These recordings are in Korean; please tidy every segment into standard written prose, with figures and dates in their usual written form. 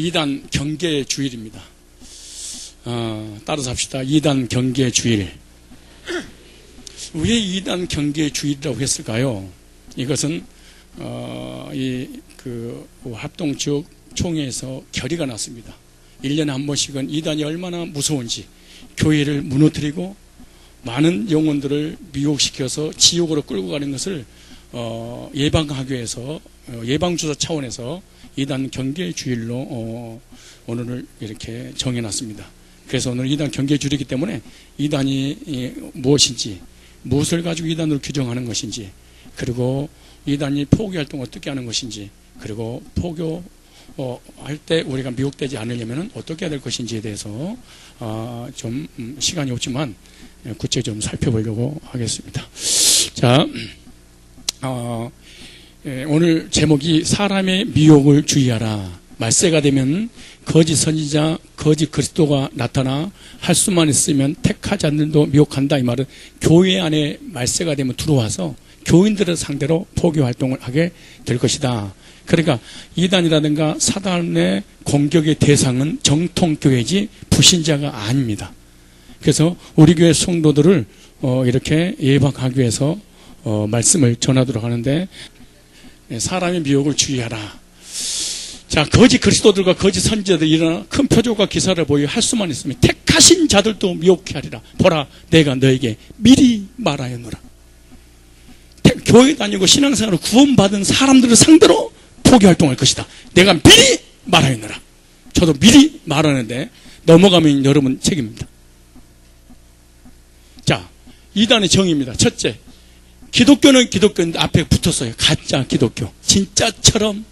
2단 경계 주일입니다. 따라서 합시다. 2단 경계 주일. 왜 2단 경계 주일이라고 했을까요? 이것은 합동 지역 총회에서 결의가 났습니다. 1년에 한 번씩은 2단이 얼마나 무서운지 교회를 무너뜨리고 많은 영혼들을 미혹시켜서 지옥으로 끌고 가는 것을 예방하기 위해서 예방주사 차원에서 2단 경계 주일로 오늘을 이렇게 정해놨습니다. 그래서 오늘 2단 경계 주일이기 때문에 2단이 무엇인지, 무엇을 가지고 2단으로 규정하는 것인지, 그리고 2단이 포교 활동을 어떻게 하는 것인지, 그리고 포교 할 때 우리가 미혹되지 않으려면 어떻게 해야 될 것인지에 대해서 좀 시간이 없지만 구체적으로 좀 살펴보려고 하겠습니다. 자, 오늘 제목이 사람의 미혹을 주의하라. 말세가 되면 거짓 선지자, 거짓 그리스도가 나타나 할 수만 있으면 택하지 않는도 미혹한다. 이 말은 교회 안에 말세가 되면 들어와서 교인들을 상대로 포교 활동을 하게 될 것이다. 그러니까 2단이라든가 사단의 공격의 대상은 정통교회지 불신자가 아닙니다. 그래서 우리 교회 성도들을 이렇게 예방하기 위해서 말씀을 전하도록 하는데, 사람의 미혹을 주의하라. 자, 거짓 그리스도들과 거짓 선지자들이 일어나 큰 표적과 기사를 보여 할 수만 있으면 택하신 자들도 미혹해 하리라. 보라, 내가 너에게 미리 말하였노라. 교회 다니고 신앙생활을 구원받은 사람들을 상대로 포기활동할 것이다. 내가 미리 말하였노라. 저도 미리 말하는데 넘어가면 여러분 책임입니다. 자, 2단의 정의입니다. 첫째, 기독교는 기독교인데 앞에 붙었어요. 가짜 기독교. 진짜처럼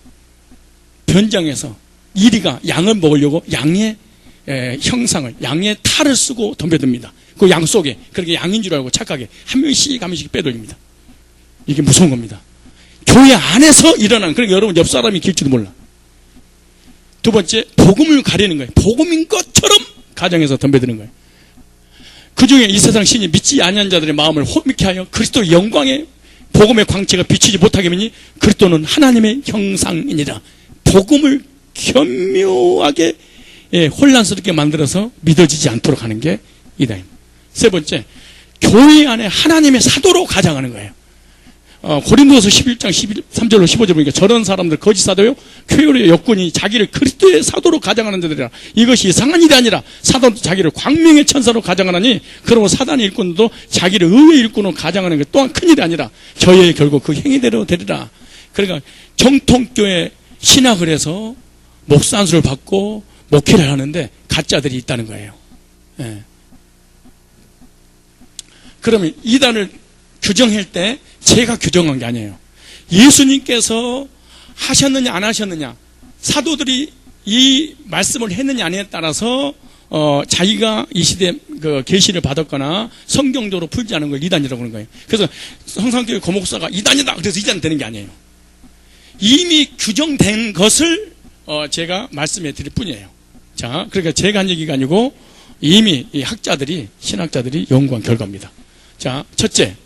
변장해서 이리가 양을 먹으려고 양의 형상을, 양의 탈을 쓰고 덤벼듭니다. 그 양 속에 그렇게 양인 줄 알고 착하게 한 명씩 빼돌립니다. 이게 무서운 겁니다. 교회 안에서 일어나는, 그러니까 여러분 옆 사람이 길지도 몰라. 두 번째, 복음을 가리는 거예요. 복음인 것처럼 가정에서 덤벼드는 거예요. 그 중에 이 세상 신이 믿지 아니한 자들의 마음을 혼미케 하여 그리스도의 영광의 복음의 광채가 비치지 못하게 하니 그리스도는 하나님의 형상이니라. 복음을 교묘하게 혼란스럽게 만들어서 믿어지지 않도록 하는 게 이다입니다. 세 번째, 교회 안에 하나님의 사도로 가장하는 거예요. 고린도서 11장 13절로 15절 보니까 저런 사람들 거짓 사도요, 쾌유의 역군이 자기를 그리스도의 사도로 가장하는 자들이라. 이것이 이상한 일이 아니라 사도도 자기를 광명의 천사로 가장하나니, 그러고 사단의 일꾼도 자기를 의의 일꾼으로 가장하는 것 또한 큰일이 아니라 저희의 결국 그 행위대로 되리라. 그러니까 정통교회 신학을 해서 목사 안수를 받고 목회를 하는데 가짜들이 있다는 거예요. 예. 그러면 이단을 규정할 때 제가 규정한 게 아니에요. 예수님께서 하셨느냐 안 하셨느냐, 사도들이 이 말씀을 했느냐 아니냐에 따라서 자기가 이 시대에 그 계시를 받았거나 성경적으로 풀지 않은 걸 이단이라고 하는 거예요. 그래서 성산교회 고목사가 이단이다 그래서 이단 되는 게 아니에요. 이미 규정된 것을 제가 말씀해 드릴 뿐이에요. 자, 그러니까 제가 한 얘기가 아니고 이미 이 학자들이, 신학자들이 연구한 결과입니다. 자, 첫째,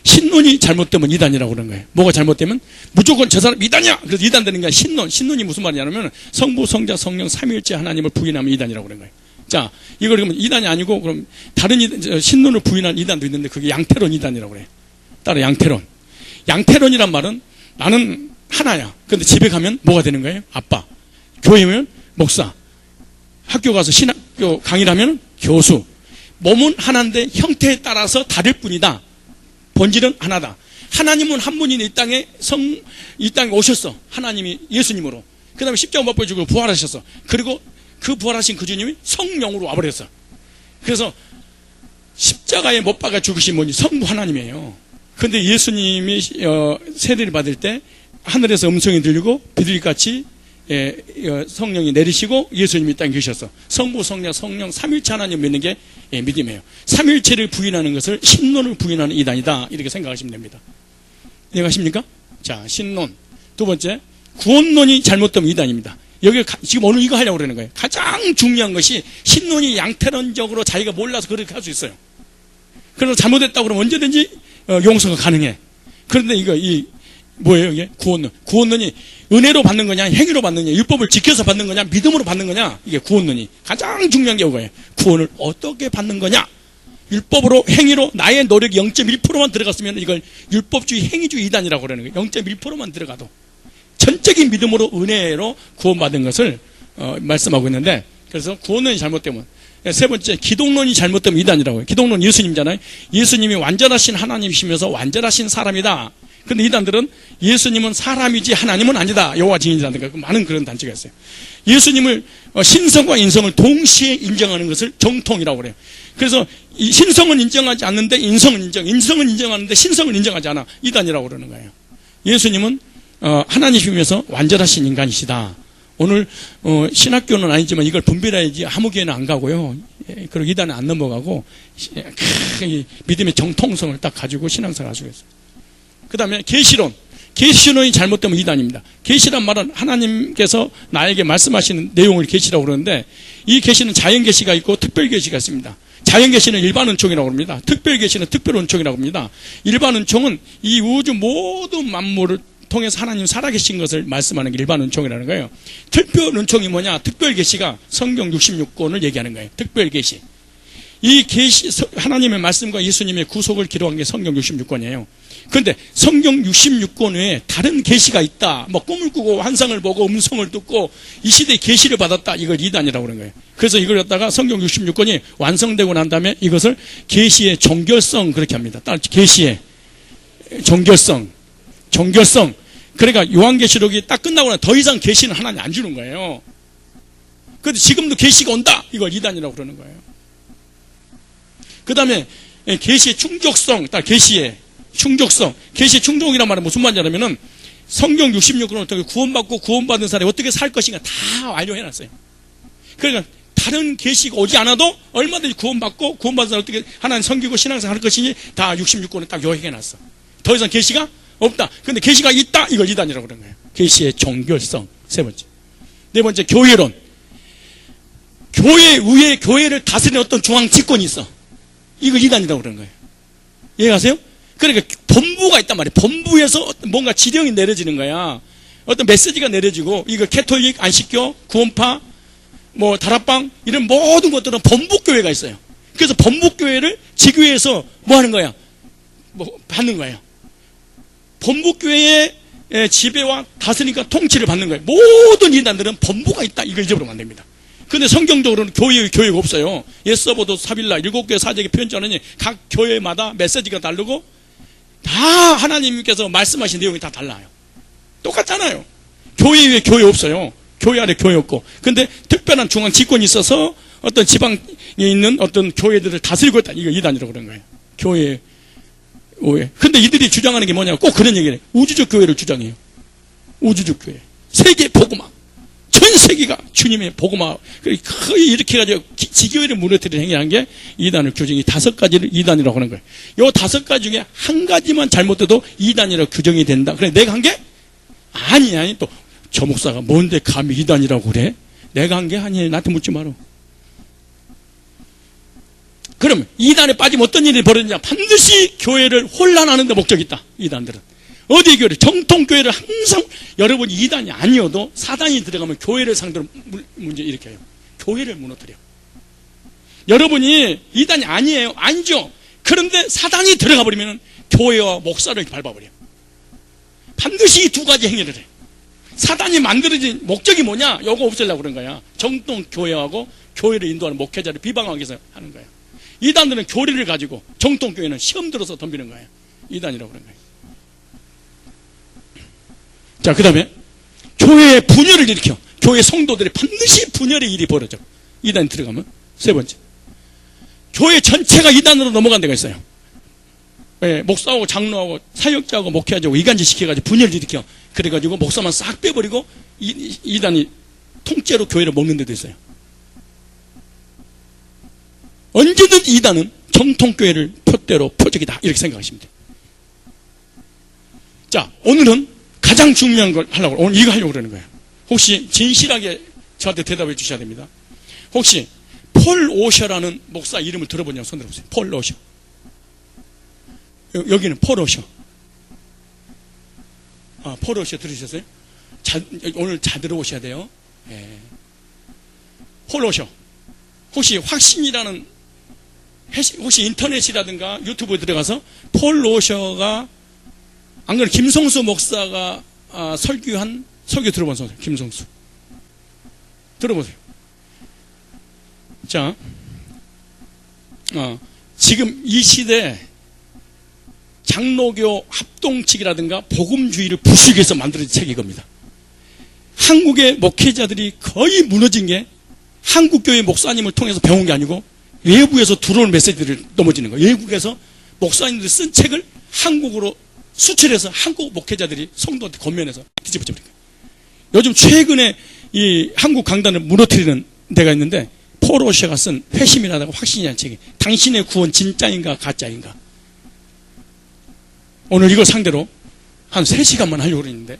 신론이 잘못되면 이단이라고 그러는 거예요. 뭐가 잘못되면 무조건 저 사람 이단이야. 그래서 이단 되는 게 신론이 무슨 말이냐면 성부, 성자, 성령, 삼위일체 하나님을 부인하면 이단이라고 그러는 거예요. 자, 이걸 그러면 이단이 아니고 그럼 다른 신론을 부인한 이단도 있는데 그게 양태론 이단이라고 그래요. 따라 양태론. 양태론이란 말은 나는 하나야. 근데 집에 가면 뭐가 되는 거예요? 아빠. 교회면 목사. 학교 가서 신학교 강의를 하면 교수. 몸은 하나인데 형태에 따라서 다를 뿐이다. 본질은 하나다. 하나님은 한 분이 이 땅에 오셨어. 하나님이 예수님으로. 그 다음에 십자가 못 보여주고 부활하셨어. 그리고 그 부활하신 그 주님이 성령으로 와버렸어. 그래서 십자가에 못 박아 죽으신 분이 성부 하나님이에요. 근데 예수님이 세례를 받을 때 하늘에서 음성이 들리고 비둘기같이 성령이 내리시고 예수님이 이 땅에 계셨어. 성부, 성자, 성령, 삼일체 하나님 믿는 게 믿음이에요. 삼일체를 부인하는 것을 신론을 부인하는 이단이다. 이렇게 생각하시면 됩니다. 이해가십니까? 자, 신론. 두 번째, 구원론이 잘못되면 이단입니다. 여기 지금 오늘 이거 하려고 그러는 거예요. 가장 중요한 것이 신론이 양태론적으로 자기가 몰라서 그렇게 할 수 있어요. 그래서 잘못했다고 그러면 언제든지 용서가 가능해. 그런데 이 뭐예요, 이게? 구원론. 구원론이 은혜로 받는 거냐, 행위로 받는 거냐, 율법을 지켜서 받는 거냐, 믿음으로 받는 거냐, 이게 구원론이. 가장 중요한 게 그거예요. 구원을 어떻게 받는 거냐? 율법으로, 행위로, 나의 노력이 0.1%만 들어갔으면 이걸 율법주의, 행위주의 이단이라고 그러는 거예요. 0.1%만 들어가도. 전적인 믿음으로, 은혜로 구원받은 것을, 말씀하고 있는데, 그래서 구원론이 잘못되면, 세 번째, 기독론이 잘못되면 이단이라고 해요. 기독론 예수님이잖아요. 예수님이 완전하신 하나님이시면서 완전하신 사람이다. 근데 이단들은 예수님은 사람이지 하나님은 아니다. 여호와 증인이라든가 많은 그런 단체가 있어요. 예수님을 신성과 인성을 동시에 인정하는 것을 정통이라고 그래요. 그래서 이 신성은 인정하지 않는데 인성은 인정하는데 신성을 인정하지 않아. 이단이라고 그러는 거예요. 예수님은 하나님이면서 완전하신 인간이시다. 오늘 신학교는 아니지만 이걸 분별해야지 아무 교회는 안 가고요. 그리고 이단은 안 넘어가고 믿음의 정통성을 딱 가지고 신앙생활 하시고 있어요. 그 다음에 계시론. 계시론이 잘못되면 이단입니다. 계시란 말은 하나님께서 나에게 말씀하시는 내용을 계시라고 그러는데 이 계시는 자연 계시가 있고 특별 계시가 있습니다. 자연 계시는 일반 은총이라고 합니다. 특별 계시는 특별 은총이라고 합니다. 일반 은총은 이 우주 모든 만물을 통해서 하나님 살아계신 것을 말씀하는 게 일반 은총이라는 거예요. 특별 은총이 뭐냐? 특별 계시가 성경 66권을 얘기하는 거예요. 특별 계시. 이 계시, 하나님의 말씀과 예수님의 구속을 기록한 게 성경 66권이에요. 그런데 성경 66권 외에 다른 계시가 있다. 뭐 꿈을 꾸고 환상을 보고 음성을 듣고 이 시대에 계시를 받았다. 이걸 이단이라고 그러는 거예요. 그래서 이걸 갖다가 성경 66권이 완성되고 난 다음에 이것을 계시의 종결성 그렇게 합니다. 따라 계시의 종결성. 그러니까 요한계시록이 딱 끝나고 나면 더 이상 계시는 하나님 안 주는 거예요. 그런데 지금도 계시가 온다. 이걸 이단이라고 그러는 거예요. 그 다음에 계시의 충족성. 따라 계시의 충족성. 계시의 충족이란 말은 무슨 말이냐면은 성경 66권을 어떻게 구원받고 구원받은 사람이 어떻게 살 것인가 다 완료해놨어요. 그러니까 다른 계시가 오지 않아도 얼마든지 구원받고 구원받은 사람이 어떻게 하나님 섬기고 신앙생활 할 것인지 다 66권을 딱 요약해놨어. 더 이상 계시가 없다. 근데 계시가 있다. 이걸 이단이라고 그러는 거예요. 계시의 종결성. 세 번째. 네 번째, 교회론. 교회 위에 교회를 다스리는 어떤 중앙 집권이 있어. 이걸 이단이라고 그러는 거예요. 이해가세요? 그러니까 본부가 있단 말이에요. 본부에서 뭔가 지령이 내려지는 거야. 어떤 메시지가 내려지고 이거 캐톨릭, 안식교, 구원파, 뭐 다락방 이런 모든 것들은 본부교회가 있어요. 그래서 본부교회를 지교회에서 뭐 하는 거야? 뭐 받는 거예요. 본부교회의 지배와 다스리니까 통치를 받는 거예요. 모든 이단들은 본부가 있다. 이걸 잊어버리면 안 됩니다. 근데 성경적으로는 교회가 없어요. 예서보도 사빌라 7교회 사제에게 편지하느니 각 교회마다 메시지가 다르고 다 하나님께서 말씀하신 내용이 다 달라요. 똑같잖아요. 교회 위에 교회 없어요. 교회 아래 교회 없고. 근데 특별한 중앙 집권이 있어서 어떤 지방에 있는 어떤 교회들을 다스리고 있다. 이거 이단이라고 그런 거예요. 교회. 근데 이들이 주장하는 게 뭐냐고 꼭 그런 얘기를 해요. 우주적 교회를 주장해요. 우주적 교회. 세계 복음화. 전 세계가 주님의 복음화. 거의 이렇게 해가지고 지교회를 무너뜨리는 행위한 게 이단을 규정이 5가지를 이단이라고 하는 거예요. 요 5가지 중에 한 가지만 잘못돼도 이단이라고 규정이 된다. 그래, 내가 한 게? 아니, 또, 저 목사가 뭔데 감히 이단이라고 그래? 내가 한 게 아니에요. 나한테 묻지 마라. 그러면 이단에 빠지면 어떤 일이 벌어지냐? 반드시 교회를 혼란하는 데 목적이 있다. 이단들은. 어디 교회를? 정통교회를 항상 여러분이 이단이 아니어도 사단이 들어가면 교회를 상대로 문제 일으켜요. 교회를 무너뜨려. 여러분이 이단이 아니에요. 아니죠. 그런데 사단이 들어가 버리면 교회와 목사를 밟아버려요. 반드시 이 2가지 행위를 해. 사단이 만들어진 목적이 뭐냐? 요거 없애려고 그런 거야. 정통교회하고 교회를 인도하는 목회자를 비방하기 위해서 하는 거야. 이단들은 교리를 가지고 정통교회는 시험 들어서 덤비는 거예요. 이단이라고 그런 거예요. 자, 그 다음에 교회의 분열을 일으켜. 교회 성도들이 반드시 분열의 일이 벌어져. 이단이 들어가면. 세 번째, 교회 전체가 이단으로 넘어간 데가 있어요. 예, 목사하고 장로하고 사역자하고 목회자하고 이간질 시켜가지고 분열을 일으켜. 그래가지고 목사만 싹 빼버리고 이단이 통째로 교회를 먹는 데도 있어요. 언제든 이단은 정통교회를 표대로 표적이다. 이렇게 생각하시면 돼요. 자, 오늘은 가장 중요한 걸 하려고, 오늘 이거 하려고 그러는 거예요. 혹시 진실하게 저한테 대답해 주셔야 됩니다. 혹시 폴 오셔라는 목사 이름을 들어보냐고 손 들어보세요. 폴 오셔. 여기는 폴 오셔. 폴 로셔 들으셨어요? 오늘 잘 들어오셔야 돼요. 예. 폴 로셔. 혹시 확신이라는, 혹시 인터넷이라든가 유튜브에 들어가서 폴 로셔가, 안 그래, 김성수 목사가 설교한 설교 들어본 사람, 김성수. 들어보세요. 자, 지금 이 시대에 장로교 합동측이라든가 복음주의를 부수기 위해서 만들어진 책이 이겁니다. 한국의 목회자들이 거의 무너진 게 한국교회 목사님을 통해서 배운 게 아니고 외부에서 들어오는 메시지들을 넘어지는 거예요. 외국에서 목사님들이 쓴 책을 한국으로 수출해서 한국 목회자들이 성도한테 권면해서 뒤집어버린 거예요. 요즘 최근에 이 한국 강단을 무너뜨리는 데가 있는데 폴 로셔가 쓴 회심이라든가 확신이라는 책이 당신의 구원 진짜인가 가짜인가. 오늘 이걸 상대로 한 3시간만 하려고 그랬는데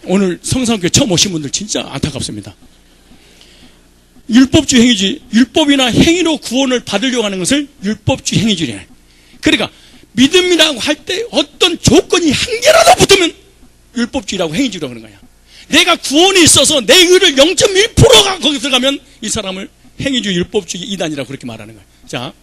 오늘 성산교회 처음 오신 분들 진짜 안타깝습니다. 율법주의 행위주의, 율법이나 행위로 구원을 받으려고 하는 것을 율법주의 행위주의래. 그러니까 믿음이라고 할 때 어떤 조건이 한 개라도 붙으면 율법주의라고 행위주의라고 하는 거야. 내가 구원이 있어서 내 의를 0.1%가 거기 들어가면 이 사람을 행위주의 율법주의 이단이라고 그렇게 말하는 거야. 자,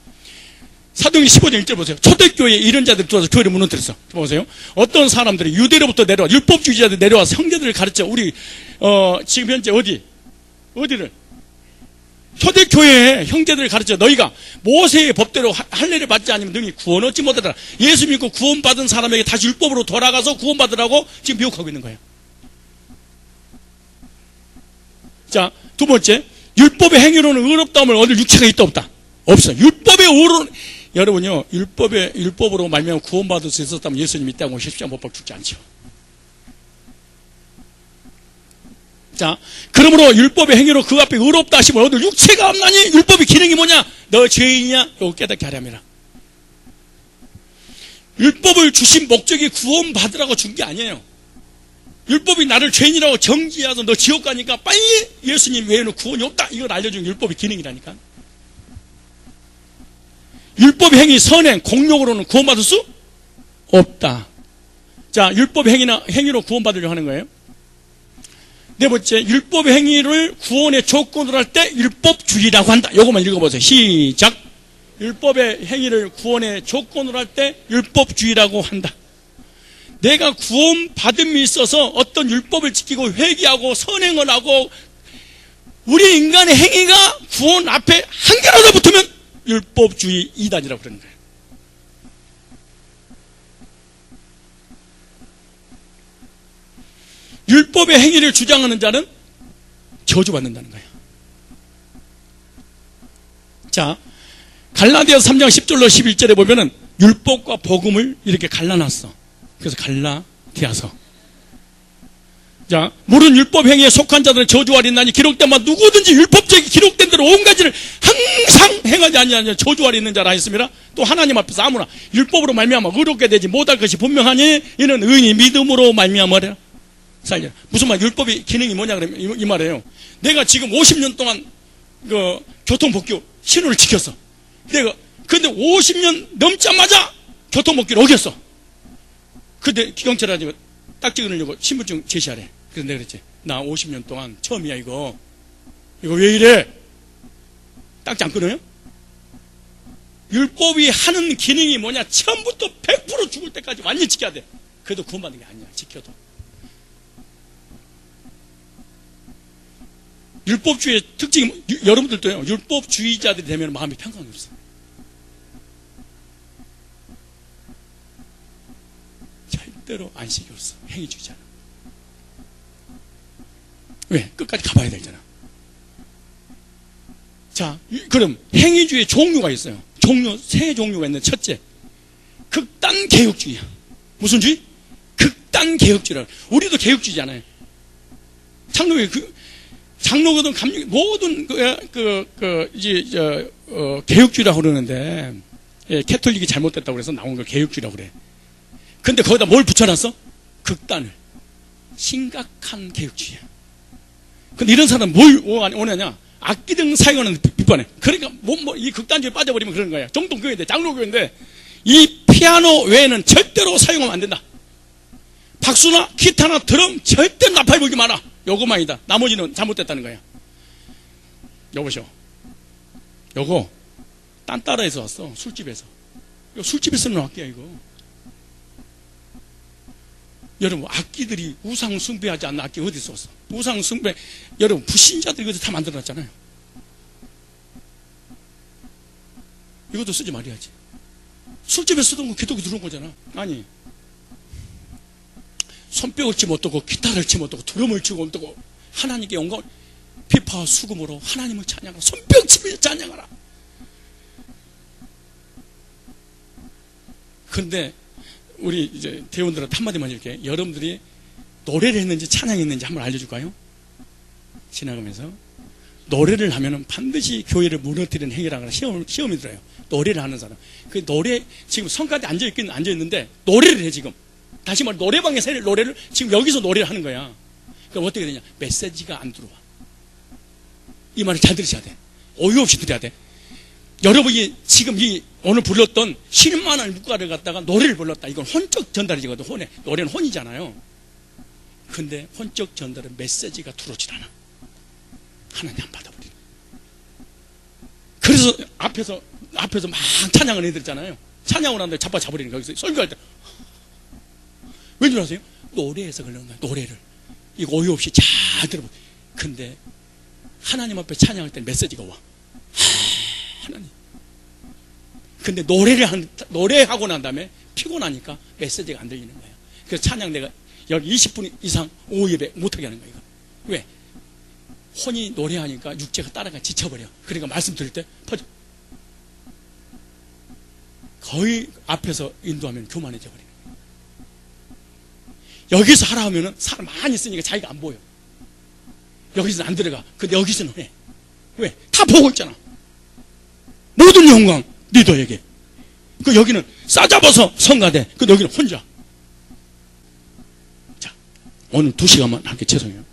사도행전 15장 1절 보세요. 초대교회에 이런 자들이 들어와서 교회를 무너뜨렸어. 보세요. 어떤 사람들이 유대로부터 내려와 율법주의자들 내려와서 형제들을 가르쳐. 우리 지금 현재 어디를 초대교회에 형제들을 가르쳐. 너희가 모세의 법대로 할례를 받지 않으면 너희 구원 얻지 못하더라. 예수 믿고 구원받은 사람에게 다시 율법으로 돌아가서 구원받으라고 지금 미혹하고 있는 거예요. 자, 두 번째, 율법의 행위로는 의롭다함을 얻을 육체가 있다 없다? 없어. 율법의 의로, 여러분요, 율법으로 말미암아 구원받을 수 있었다면 예수님이 이 땅에 오십시오. 못 박혀 죽지 않죠. 자, 그러므로 율법의 행위로 그 앞에 의롭다 하심을 얻을 육체가 없나니 율법의 기능이 뭐냐? 너 죄인이냐? 이거 깨닫게 하려면. 율법을 주신 목적이 구원받으라고 준 게 아니에요. 율법이 나를 죄인이라고 정지해서 너 지옥 가니까 빨리 예수님 외에는 구원이 없다. 이걸 알려준 율법의 기능이라니까. 율법의 행위, 선행, 공력으로는 구원받을 수 없다. 자, 율법의 행위로 구원받으려고 하는 거예요. 네 번째, 율법의 행위를 구원의 조건으로 할 때 율법주의라고 한다. 이것만 읽어보세요. 시작. 율법의 행위를 구원의 조건으로 할 때 율법주의라고 한다. 내가 구원받음이 있어서 어떤 율법을 지키고 회개하고 선행을 하고 우리 인간의 행위가 구원 앞에 한 개라도 붙으면 율법주의 이단이라고 그러는 거예요. 율법의 행위를 주장하는 자는 저주받는다는 거예요. 자, 갈라디아서 3장 10절로 11절에 보면은 율법과 복음을 이렇게 갈라놨어. 그래서 갈라디아서. 자, 물은 율법 행위에 속한 자들은 저주와 있나니 기록된 바 누구든지 율법적이 기록된 대로 온 가지를 항상 행하지 아니하냐 저주와 있는 자라 했습니다. 또 하나님 앞에서 아무나 율법으로 말미암아 의롭게 되지 못할 것이 분명하니 이는 의인이 믿음으로 말미암아라. 살려. 무슨 말? 율법의 기능이 뭐냐 그러면 이 말이에요. 내가 지금 50년 동안 그 교통법규 신호를 지켰어. 근데 50년 넘자마자 교통법규를 어겼어. 근데 경찰한테 딱 찍으려고 신분증 제시하래. 그래서 내가 그랬지. 나 50년 동안 처음이야 이거 왜 이래? 딱지 안 끊어요? 율법이 하는 기능이 뭐냐? 처음부터 100% 죽을 때까지 완전히 지켜야 돼. 그래도 구원받는 게 아니야. 지켜도. 율법주의의 특징이 여러분들도요. 율법주의자들이 되면 마음이 평강이 없어. 절대로 안식이 없어. 행위주의자는. 왜? 끝까지 가봐야 되잖아. 자, 그럼 행위주의의 종류가 있어요. 세 종류가 있는데 첫째, 극단 개혁주의야. 무슨 주의? 극단 개혁주의라. 우리도 개혁주의잖아요. 장로거든 모든 개혁주의라고 그러는데 캐톨릭이 잘못됐다고 그래서 나온 걸 개혁주의라고 그래. 근데 거기다 뭘 붙여놨어? 극단을. 심각한 개혁주의야. 근데 이런 사람은 뭘 원하냐? 악기 등 사용하는 비판해. 그러니까 이 극단주의에 빠져버리면 그런 거야. 정통교회인데 장로교회인데 이 피아노 외에는 절대로 사용하면 안 된다. 박수나 기타나 드럼 절대 나팔 불지 마라. 요거만이다. 나머지는 잘못됐다는 거야. 여보시오. 요거 딴따라에서 왔어. 술집에서. 이거 술집에서 쓰는 악기야 이거. 여러분 악기들이 우상 숭배하지 않는 악기 어디서 왔어? 우상 숭배 여러분 불신자들이 이것도 다 만들어놨잖아요. 이것도 쓰지 말아야지. 술집에 쓰던 거 기독교 들어온 거잖아. 아니 손뼉을 치면 어떠고 기타를 치면 어떠고 드럼을 치고 어떠고 하나님께 영광 비파와 수금으로 하나님을 찬양하라. 손뼉 치며 찬양하라. 그런데 우리 이제 대원들한테 한마디만 이렇게 여러분들이 노래를 했는지 찬양했는지 한번 알려줄까요? 지나가면서 노래를 하면은 반드시 교회를 무너뜨리는 행위라고 시험이 들어요. 노래를 하는 사람. 그 노래 지금 성가대 앉아있는데 노래를 해 지금. 다시 말해 노래방에서 노래를 지금 여기서 노래를 하는 거야. 그럼 어떻게 되냐? 메시지가 안 들어와. 이 말을 잘 들으셔야 돼. 오유 없이 들어야 돼. 여러분이 지금 오늘 불렀던 10만 원 물가를 갖다가 노래를 불렀다. 이건 혼적 전달이거든. 노래는 혼이잖아요. 근데 혼적 전달은 메시지가 들어오질 않아. 하나님 안 받아버리네. 그래서 앞에서 막 찬양을 해드렸잖아요. 찬양을 하는데 자빠져버리는 거예요. 거기서 설교할 때. 왠 줄 아세요? 노래에서 그러는 거야. 노래를. 이거 오유 없이 잘 들어보. 근데 하나님 앞에 찬양할 때 메시지가 와. 하나님. 근데 노래하고 난 다음에 피곤하니까 메시지가 안 들리는 거예요. 그래서 찬양 내가 여기 20분 이상 오후 예배 못하게 하는 거예요. 왜? 혼이 노래하니까 육체가 따라가 지쳐버려. 그러니까 말씀 들을 때 퍼져. 거의 앞에서 인도하면 교만해져 버리는 거예요. 여기서 하라 하면은 사람 많이 있으니까 자기가 안 보여. 여기서는 안 들어가. 근데 여기서는 해. 왜? 다 보고 있잖아. 모든 영광 리더에게. 그 여기는 싸잡아서 성가대. 그 여기는 혼자. 자, 오늘 2시간만 할게. 죄송해요.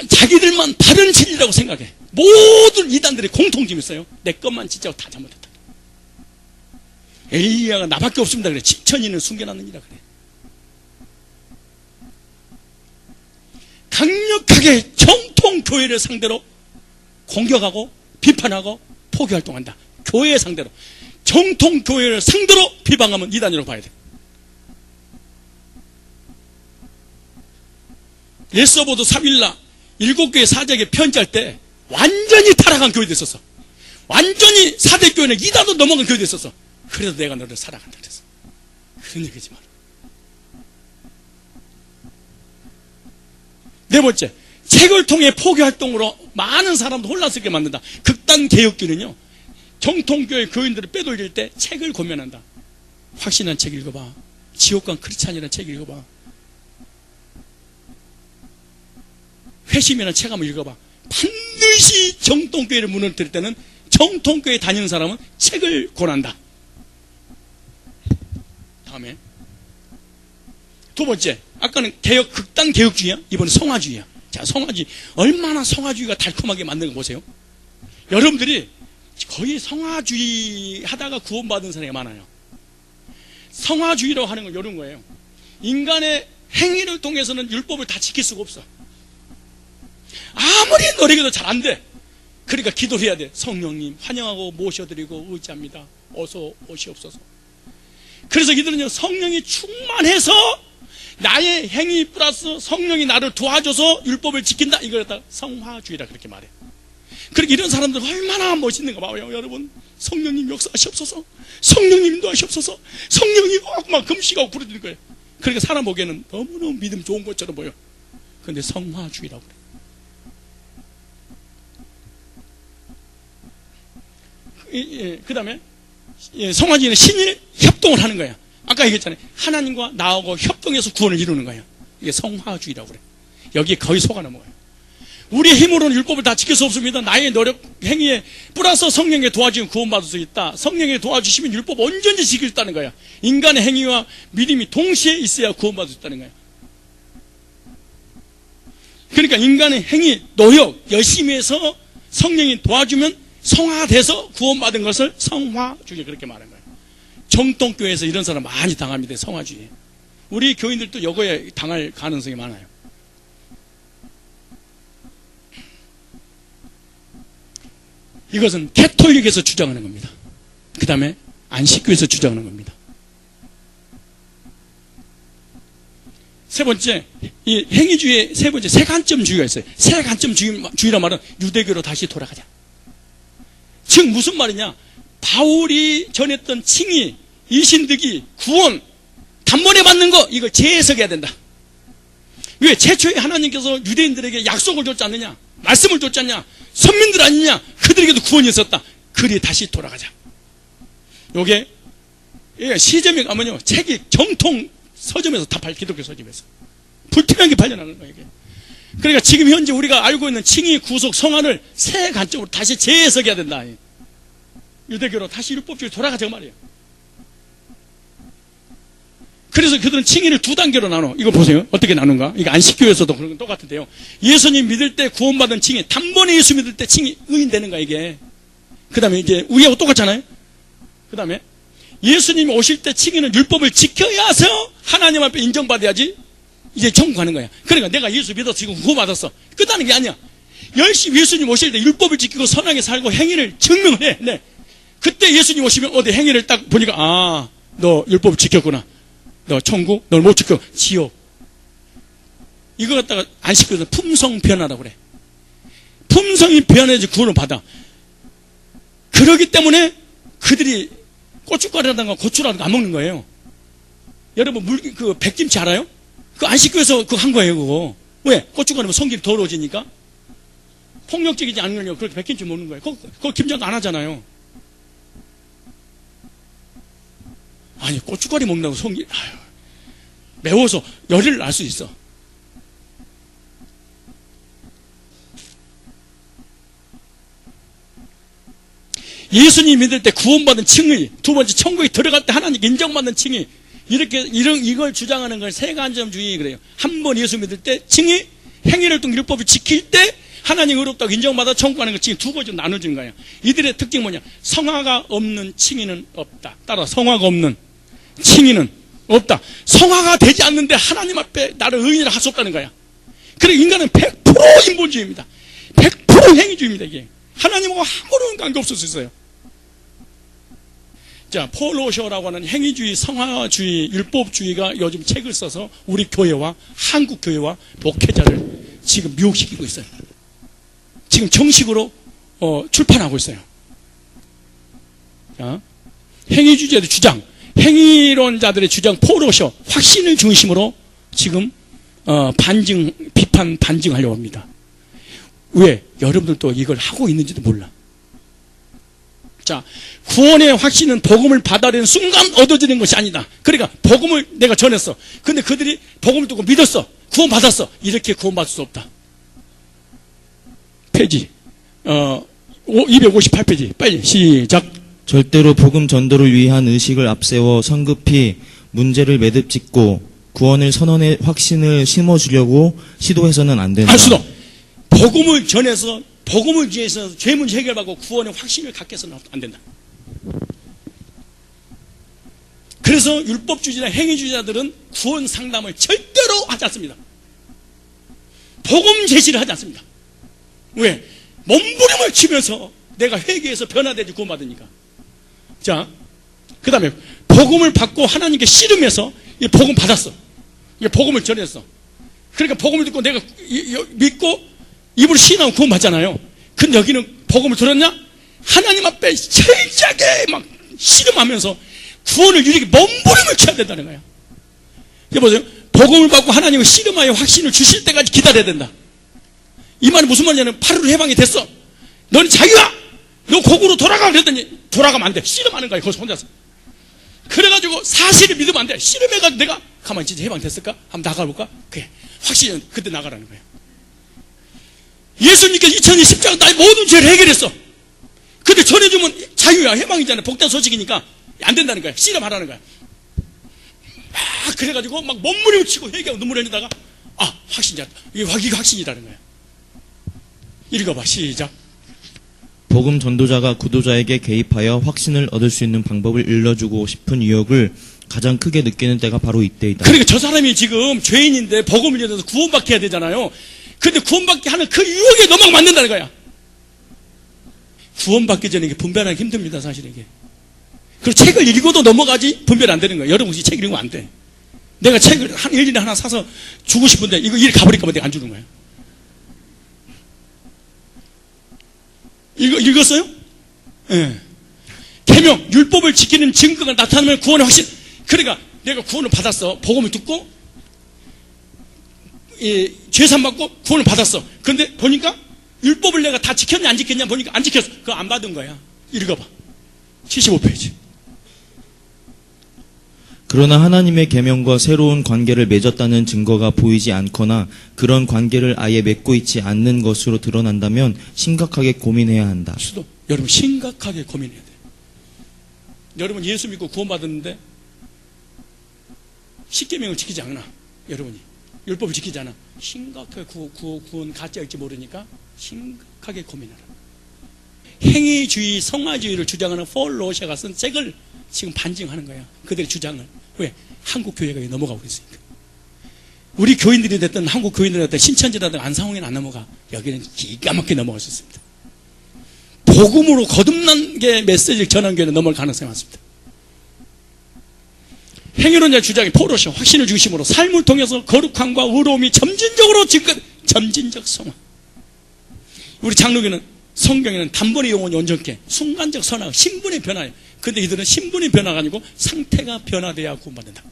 자기들만 바른 진리라고 생각해. 모든 이단들의 공통점이 있어요. 내 것만 진짜 다 잘못했다. 엘리야가 나밖에 없습니다 그래. 7천인을 숨겨놨느니라 그래. 강력하게 정통교회를 상대로 공격하고 비판하고 포기활동한다. 교회 상대로. 정통교회를 상대로 비방하면 이단이라고 봐야 돼. 예서보도 3일날 7교회 사제에게 편지할 때 완전히 타락한 교회도 있었어. 완전히 사대교회는 이단도 넘어간 교회도 있었어. 그래서 내가 너를 사랑한다 그랬어. 그런 얘기지 마라. 네 번째, 책을 통해 포기활동으로 많은 사람도 혼란스럽게 만든다. 극단 개혁주는요, 정통교회 교인들을 빼돌릴 때 책을 권면한다. 확신한 책 읽어봐. 지옥관 크리스찬이라는 책 읽어봐. 회심이라는 책 한번 읽어봐. 반드시 정통교회를 무너뜨릴 때는 정통교회 다니는 사람은 책을 권한다. 다음에 두 번째, 아까는 극단 개혁주의야. 이번엔 성화주의야. 자, 성화주의. 얼마나 성화주의가 달콤하게 만든 거 보세요. 여러분들이 거의 성화주의 하다가 구원받은 사람이 많아요. 성화주의라고 하는 건 이런 거예요. 인간의 행위를 통해서는 율법을 다 지킬 수가 없어. 아무리 노력해도 잘 안 돼. 그러니까 기도를 해야 돼. 성령님 환영하고 모셔드리고 의지합니다. 어서 오시옵소서. 그래서 이들은요, 성령이 충만해서 나의 행위 플러스 성령이 나를 도와줘서 율법을 지킨다. 이걸 갖다 성화주의라 그렇게 말해. 그러니까 이런 사람들 얼마나 멋있는가 봐요. 여러분, 성령님 역사하시옵소서, 성령님 인도하시옵소서, 성령이 막 금식하고 부르짖는 거예요. 그러니까 사람 보기에는 너무너무 믿음 좋은 것처럼 보여. 그런데 성화주의라고 그래. 그 다음에 성화주의는 신일 협동을 하는 거야. 아까 얘기했잖아요. 하나님과 나하고 협동해서 구원을 이루는 거야. 이게 성화주의라고 그래. 여기에 거의 속아 넘어가요. 우리의 힘으로는 율법을 다 지킬 수 없습니다. 나의 노력 행위에 플러스 성령의 도와주면 구원받을 수 있다. 성령의 도와주시면 율법 온전히 지킬 수 있다는 거야. 인간의 행위와 믿음이 동시에 있어야 구원받을 수 있다는 거야. 그러니까 인간의 행위, 노력, 열심히 해서 성령이 도와주면 성화돼서 구원받은 것을 성화주의 그렇게 말하는 거예요. 정통교회에서 이런 사람 많이 당합니다. 성화주의. 우리 교인들도 이거에 당할 가능성이 많아요. 이것은 캐톨릭에서 주장하는 겁니다. 그 다음에 안식교에서 주장하는 겁니다. 세 번째, 이 행위주의의 세 번째 세관점주의가 있어요. 세관점주의란 말은 유대교로 다시 돌아가자. 즉 무슨 말이냐? 바울이 전했던 칭의, 이신득이, 구원, 단번에 받는 거 이걸 재해석해야 된다. 왜? 최초에 하나님께서 유대인들에게 약속을 줬지 않느냐? 말씀을 줬지 않냐? 선민들 아니냐? 그들에게도 구원이 있었다. 그리 다시 돌아가자. 요게 시점에 가면요, 책이 정통 서점에서 다 기독교 서점에서 불투명하게 발견하는 거예요. 이게. 그러니까 지금 현재 우리가 알고 있는 칭의, 구속, 성화를 새 관점으로 다시 재해석해야 된다. 유대교로 다시 율법주의로 돌아가자고 말이에요. 그래서 그들은 칭의를 두 단계로 나눠. 이거 보세요. 어떻게 나눈가? 이거 안식교에서도 그런 건 똑같은데요. 예수님 믿을 때 구원받은 칭의, 단번에 예수 믿을 때 칭의 의인 되는 거야, 이게. 그 다음에 이제 우리하고 똑같잖아요. 그 다음에 예수님이 오실 때 칭의는 율법을 지켜야서 하나님 앞에 인정받아야지 이제 천국 가는 거야. 그러니까 내가 예수 믿어서 지금 구원받았어. 끝나는 게 아니야. 열심히 예수님 오실 때 율법을 지키고 선하게 살고 행위를 증명을 해. 네. 그때 예수님 오시면 어디 행위를 딱 보니까 아, 너 율법을 지켰구나. 너 천국, 널 못 지켜. 지옥. 이거 갖다가 안식교에서 품성 변화라고 그래. 품성이 변해야지 구원을 받아. 그러기 때문에 그들이 고춧가루라든가 고추라든가 안 먹는 거예요. 여러분 그 백김치 알아요? 그 안식교에서 그거 한 거예요, 그거. 왜? 고춧가루면 성질이 더러워지니까. 폭력적이지 않으려고 그렇게 백김치 먹는 거예요. 그거 김장도 안 하잖아요. 아니 고춧가루 먹는다고 성질 매워서 열을 날 수 있어. 예수님 믿을 때 구원받은 칭의, 두 번째 천국에 들어갈 때 하나님께 인정받는 칭의, 이걸 주장하는 걸 세관점주의 그래요. 한 번 예수 믿을 때 칭의, 행위를 통해 율법을 지킬 때 하나님 의롭다고 인정받아 천국 가는 걸 칭의 두 가지로 나눠주는 거예요. 이들의 특징이 뭐냐? 성화가 없는 칭의는 없다. 따라 성화가 없는 칭의는 없다. 성화가 되지 않는데 하나님 앞에 나를 의인이라 할 수 없다는 거야. 그래 인간은 100% 인본주의입니다. 100% 행위주의입니다. 이게 하나님하고 아무런 관계 없을 수 있어요. 자, 폴 로셔라고 하는 행위주의, 성화주의, 율법주의가 요즘 책을 써서 우리 교회와 한국 교회와 목회자를 지금 미혹시키고 있어요. 지금 정식으로 출판하고 있어요. 자, 행위주의자들의 주장, 행위론자들의 주장, 폴 로셔 확신을 중심으로 지금 비판 반증하려고 합니다. 왜? 여러분들도 이걸 하고 있는지도 몰라. 자, 구원의 확신은 복음을 받아들이는 순간 얻어지는 것이 아니다. 그러니까 복음을 내가 전했어. 근데 그들이 복음을 듣고 믿었어. 구원 받았어. 이렇게 구원받을 수 없다. 페이지 258페이지 빨리 시작. 절대로 복음 전도를 위한 의식을 앞세워 성급히 문제를 매듭짓고 구원을 선언의 확신을 심어주려고 시도해서는 안 된다. 할 수도. 복음을 전해서 복음을 위해서 죄 문제 해결하고 구원의 확신을 갖게 해서는 안 된다. 그래서 율법주의자, 행위주의자들은 구원 상담을 절대로 하지 않습니다. 복음 제시를 하지 않습니다. 왜? 몸부림을 치면서 내가 회개해서 변화되지 구원받으니까. 자, 그 다음에 복음을 받고 하나님께 씨름해서 이 복음 받았어. 이 복음을 전했어. 그러니까 복음을 듣고 내가 믿고 입으로 시인하면 구원 받잖아요. 근데 여기는 복음을 들었냐? 하나님 앞에 철저하게 막 씨름하면서 구원을 이루기 몸부림을 쳐야 된다는 거야. 이게 보세요. 복음을 받고 하나님을 씨름하여 확신을 주실 때까지 기다려야 된다. 이 말은 무슨 말이냐면 8월 해방이 됐어. 너는 자유야. 너 고국으로 돌아가. 그랬더니 돌아가면 안 돼. 씨름하는 거야. 거기서 혼자서. 그래가지고 사실을 믿으면 안 돼. 씨름해가지고 내가 가만히 진짜 해방됐을까? 한번 나가볼까? 그래. 확신이 그때 나가라는 거야. 예수님께서 2000년 십자가 나의 모든 죄를 해결했어. 근데 전해주면 자유야. 해방이잖아. 복된 소식이니까 안 된다는 거야. 씨름하라는 거야. 막 그래가지고 막 몸부림을 치고 회개하고 눈물 흘리다가 확신이다. 이게 확신이라는 거야. 읽어봐. 시작. 복음 전도자가 구도자에게 개입하여 확신을 얻을 수 있는 방법을 일러주고 싶은 유혹을 가장 크게 느끼는 때가 바로 이때이다. 그러니까 저 사람이 지금 죄인인데 복음을 전해서 구원받게 해야 되잖아요. 근데 구원받게 하는 그 유혹에 넘어가면 안 된다는 거야. 구원받기 전에 이게 분별하기 힘듭니다, 사실 이게. 그리고 책을 읽어도 넘어가지 분별 안 되는 거야. 여러분 책 읽으면 안 돼. 내가 책을 한 1년에 하나 사서 주고 싶은데 이거 일 가버릴까 봐 내가 안 주는 거야. 읽었어요? 예. 네. 계명, 율법을 지키는 증거가 나타나면 구원의 확신. 그러니까 내가 구원을 받았어. 복음을 듣고 죄산 받고 구원을 받았어. 그런데 보니까 율법을 내가 다 지켰냐 안 지켰냐 보니까 안 지켰어. 그거 안 받은 거야. 읽어봐. 75페이지. 그러나 하나님의 계명과 새로운 관계를 맺었다는 증거가 보이지 않거나 그런 관계를 아예 맺고 있지 않는 것으로 드러난다면 심각하게 고민해야 한다. 수도 여러분 심각하게 고민해야 돼. 여러분 예수 믿고 구원받았는데 십계명을 지키지 않아. 여러분이 율법을 지키지 않아. 심각하게 구원 가짜일지 모르니까 심각하게 고민하라. 행위주의, 성화주의를 주장하는 폴 로시아가 쓴 책을 지금 반증하는 거야. 그들의 주장을. 왜? 한국 교회가 넘어가고 있으니까. 우리 교인들이 됐든 한국 교인들이 됐든 신천지라든 안상홍에는 안 넘어가. 여기는 기가 막히게 넘어갈 수 있습니다. 복음으로 거듭난 게 메시지를 전한 교회는 넘어갈 가능성이 많습니다. 행위론자 주장이 포로시 확신을 중심으로 삶을 통해서 거룩함과 의로움이 점진적으로 증거, 점진적 성화. 우리 장로교는 성경에는 단번에 영혼이 온전케 순간적 선화, 신분의 변화예요. 근데 이들은 신분이 변화가 아니고 상태가 변화돼야 구원받는다.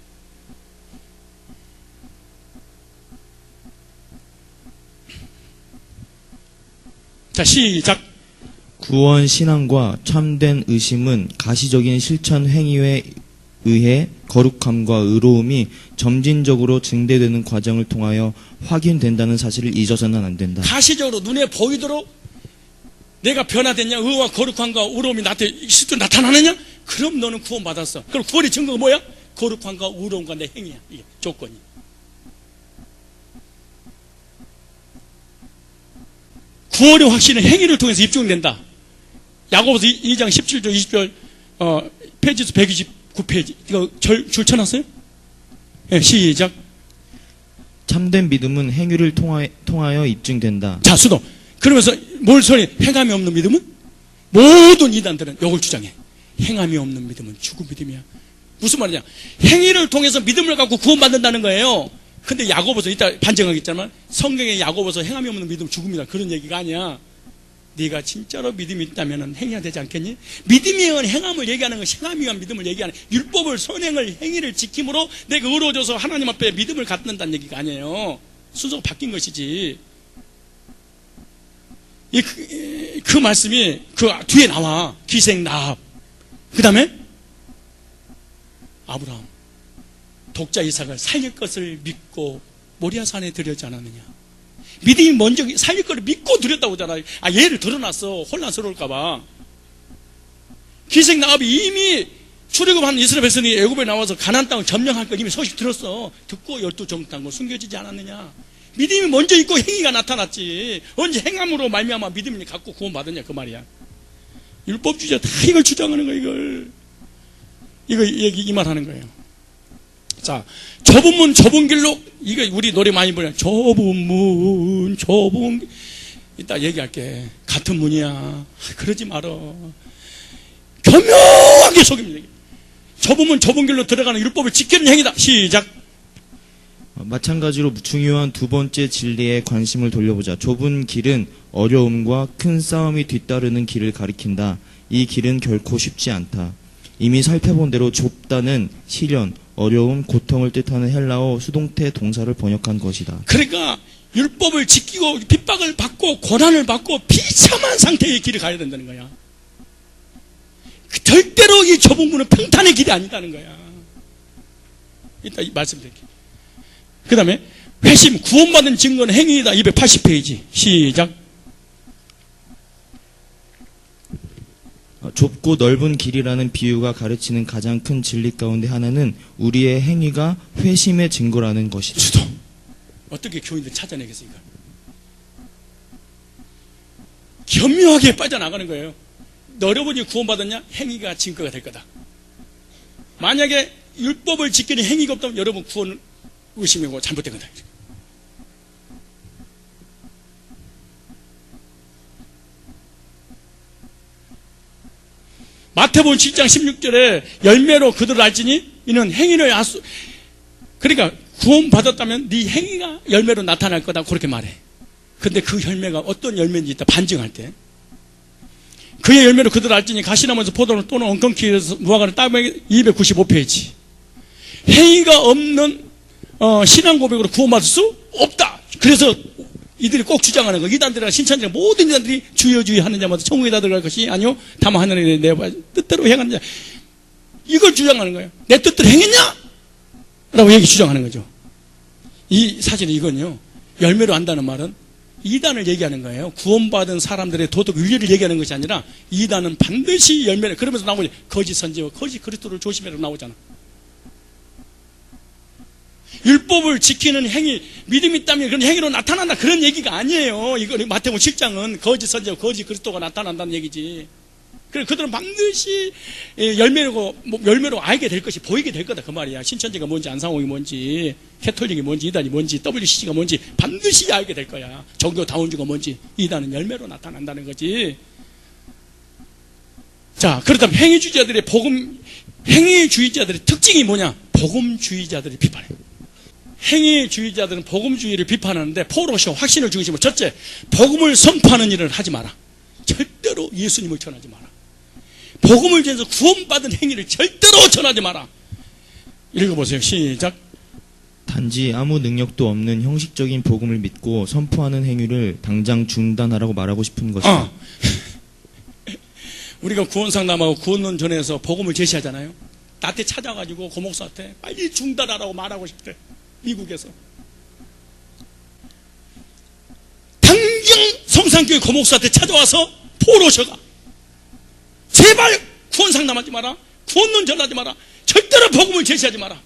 자, 시작. 구원 신앙과 참된 의심은 가시적인 실천 행위에 의해 거룩함과 의로움이 점진적으로 증대되는 과정을 통하여 확인된다는 사실을 잊어서는 안 된다. 가시적으로 눈에 보이도록 내가 변화됐냐? 의와 거룩함과 의로움이 나한테 실제로 나타나느냐? 그럼 너는 구원받았어. 그럼 구원의 증거가 뭐야? 거룩함과 의로움과 내 행위야. 이게 조건이. 구원의 확신은 행위를 통해서 입증된다. 야고보서 2장 17절 20절 페이지 129페이지. 이거 줄 쳐놨어요? 네, 시작. 참된 믿음은 행위를 통하여 입증된다. 자, 수도. 그러면서 뭘 소리? 행함이 없는 믿음은? 모든 이단들은 이걸 주장해. 행함이 없는 믿음은 죽은 믿음이야. 무슨 말이냐? 행위를 통해서 믿음을 갖고 구원받는다는 거예요. 근데 야고보서 이따 반증하겠지만 성경에 야고보서 행함이 없는 믿음은 죽음이다. 그런 얘기가 아니야. 네가 진짜로 믿음이 있다면 행해야 되지 않겠니? 믿음이 위한 행함을 얘기하는 건 행함이 위한 믿음을 얘기하는 율법을 선행을 행위를 지킴으로 내가 의로워져서 하나님 앞에 믿음을 갖는다는 얘기가 아니에요. 순서가 바뀐 것이지. 그 말씀이 그 뒤에 나와. 기생 나합. 그 다음에 아브라함 독자 이삭을 살릴 것을 믿고 모리아산에 들였지 않았느냐. 믿음이 먼저 살릴 것을 믿고 드렸다고 하잖아요. 얘를 드러났어. 혼란스러울까봐. 기생 나합이 이미 출애굽한 이스라엘 백성이 애굽에 나와서 가나안 땅을 점령할 걸 이미 소식 들었어. 듣고 12정탐을 숨겨지지 않았느냐. 믿음이 먼저 있고 행위가 나타났지. 언제 행함으로 말미암아 믿음이 갖고 구원받았냐 그 말이야. 율법주의자 다 이걸 주장하는 거야. 이거 얘기 이 말 하는 거예요. 자, 좁은 문 좁은 길로, 이거 우리 노래 많이 부르잖아. 좁은 문 좁은 길. 이따 얘기할게. 같은 문이야. 그러지 말어. 교묘하게 속입니다. 좁은 문 좁은 길로 들어가는 율법을 지키는 행위다. 시작. 마찬가지로 중요한 두 번째 진리에 관심을 돌려보자. 좁은 길은 어려움과 큰 싸움이 뒤따르는 길을 가리킨다. 이 길은 결코 쉽지 않다. 이미 살펴본 대로 좁다는 시련, 어려움, 고통을 뜻하는 헬라어 수동태 동사를 번역한 것이다. 그러니까 율법을 지키고 핍박을 받고 고난을 받고 비참한 상태의 길을 가야 된다는 거야. 절대로 이 좁은 문은 평탄의 길이 아니다는 거야. 이따 말씀드릴게요. 그 다음에 회심, 구원받은 증거는 행위이다. 280페이지 시작. 좁고 넓은 길이라는 비유가 가르치는 가장 큰 진리 가운데 하나는 우리의 행위가 회심의 증거라는 것이다. 수도. 어떻게 교인들 찾아내겠습니까? 교묘하게 빠져나가는 거예요. 여러분이 구원받았냐? 행위가 증거가 될 거다. 만약에 율법을 지키는 행위가 없다면 여러분 구원 의심이고 잘못된 거다. 마태복음 7장 16절에 열매로 그들을 알지니 이는 행위를 알수. 그러니까 구원받았다면 네 행위가 열매로 나타날 거다 그렇게 말해. 근데 그 열매가 어떤 열매인지 이따 반증할 때 그의 열매로 그들을 알지니 가시나무에서 포도를 또는 엉겅퀴에서 무화과를 따먹이 295페이지. 행위가 없는 신앙 고백으로 구원받을 수 없다. 그래서 이들이 꼭 주장하는 거. 이단들이나 신천지나 모든 이단들이 주여 주여 하는 자마다 천국에 다 들어갈 것이 아니요 다만 하늘에 내 뜻대로 행하는 자. 이걸 주장하는 거예요. 내 뜻대로 행했냐? 라고 얘기 주장하는 거죠. 사실은 이건요, 열매로 안다는 말은 이단을 얘기하는 거예요. 구원받은 사람들의 도덕 윤리를 얘기하는 것이 아니라 이단은 반드시 열매를, 그러면서 나오죠. 거짓 선지와 거짓 그리스도를 조심해라 나오잖아. 율법을 지키는 행위, 믿음이 있다면 그런 행위로 나타난다. 그런 얘기가 아니에요. 이거 마태복음 7장은 거짓 선지와 거짓 그리스도가 나타난다는 얘기지. 그래, 그들은 반드시 열매로 알게 될 것이 보이게 될 거다. 그 말이야. 신천지가 뭔지, 안상홍이 뭔지, 캐톨릭이 뭔지, 이단이 뭔지, WCC가 뭔지 반드시 알게 될 거야. 종교 다운주가 뭔지. 이단은 열매로 나타난다는 거지. 자, 그렇다면 행위주의자들의 특징이 뭐냐? 복음주의자들이 비판해. 행위주의자들은 복음주의를 비판하는데 포로쇼, 확신을 중심으로 첫째, 복음을 선포하는 일을 하지 마라. 절대로 예수님을 전하지 마라. 복음을 전해서 구원받은 행위를 절대로 전하지 마라. 읽어보세요. 시작. 단지 아무 능력도 없는 형식적인 복음을 믿고 선포하는 행위를 당장 중단하라고 말하고 싶은 것이다. 우리가 구원상담하고 구원론 전해서 복음을 제시하잖아요. 나한테 찾아가지고 고목사한테 빨리 중단하라고 말하고 싶대. 미국에서. 당장 성산교회 고목사한테 찾아와서 포로셔가 제발 구원 상담하지 마라. 구원론 전하지 마라. 절대로 복음을 제시하지 마라.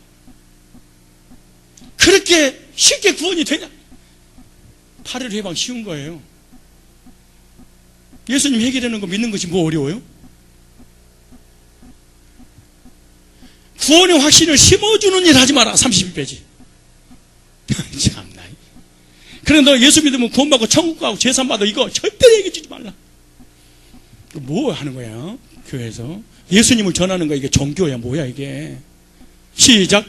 그렇게 쉽게 구원이 되냐? 8일 회방 쉬운 거예요. 예수님 해결하는 거 믿는 것이 뭐 어려워요? 구원의 확신을 심어주는 일 하지 마라. 31페이지. 참나. 그래, 너 예수 믿으면 구원받고 천국 가고 재산받아. 이거 절대 얘기해 주지 말라. 뭐 하는 거야? 교회에서 예수님을 전하는 거. 이게 종교야 뭐야 이게. 시작.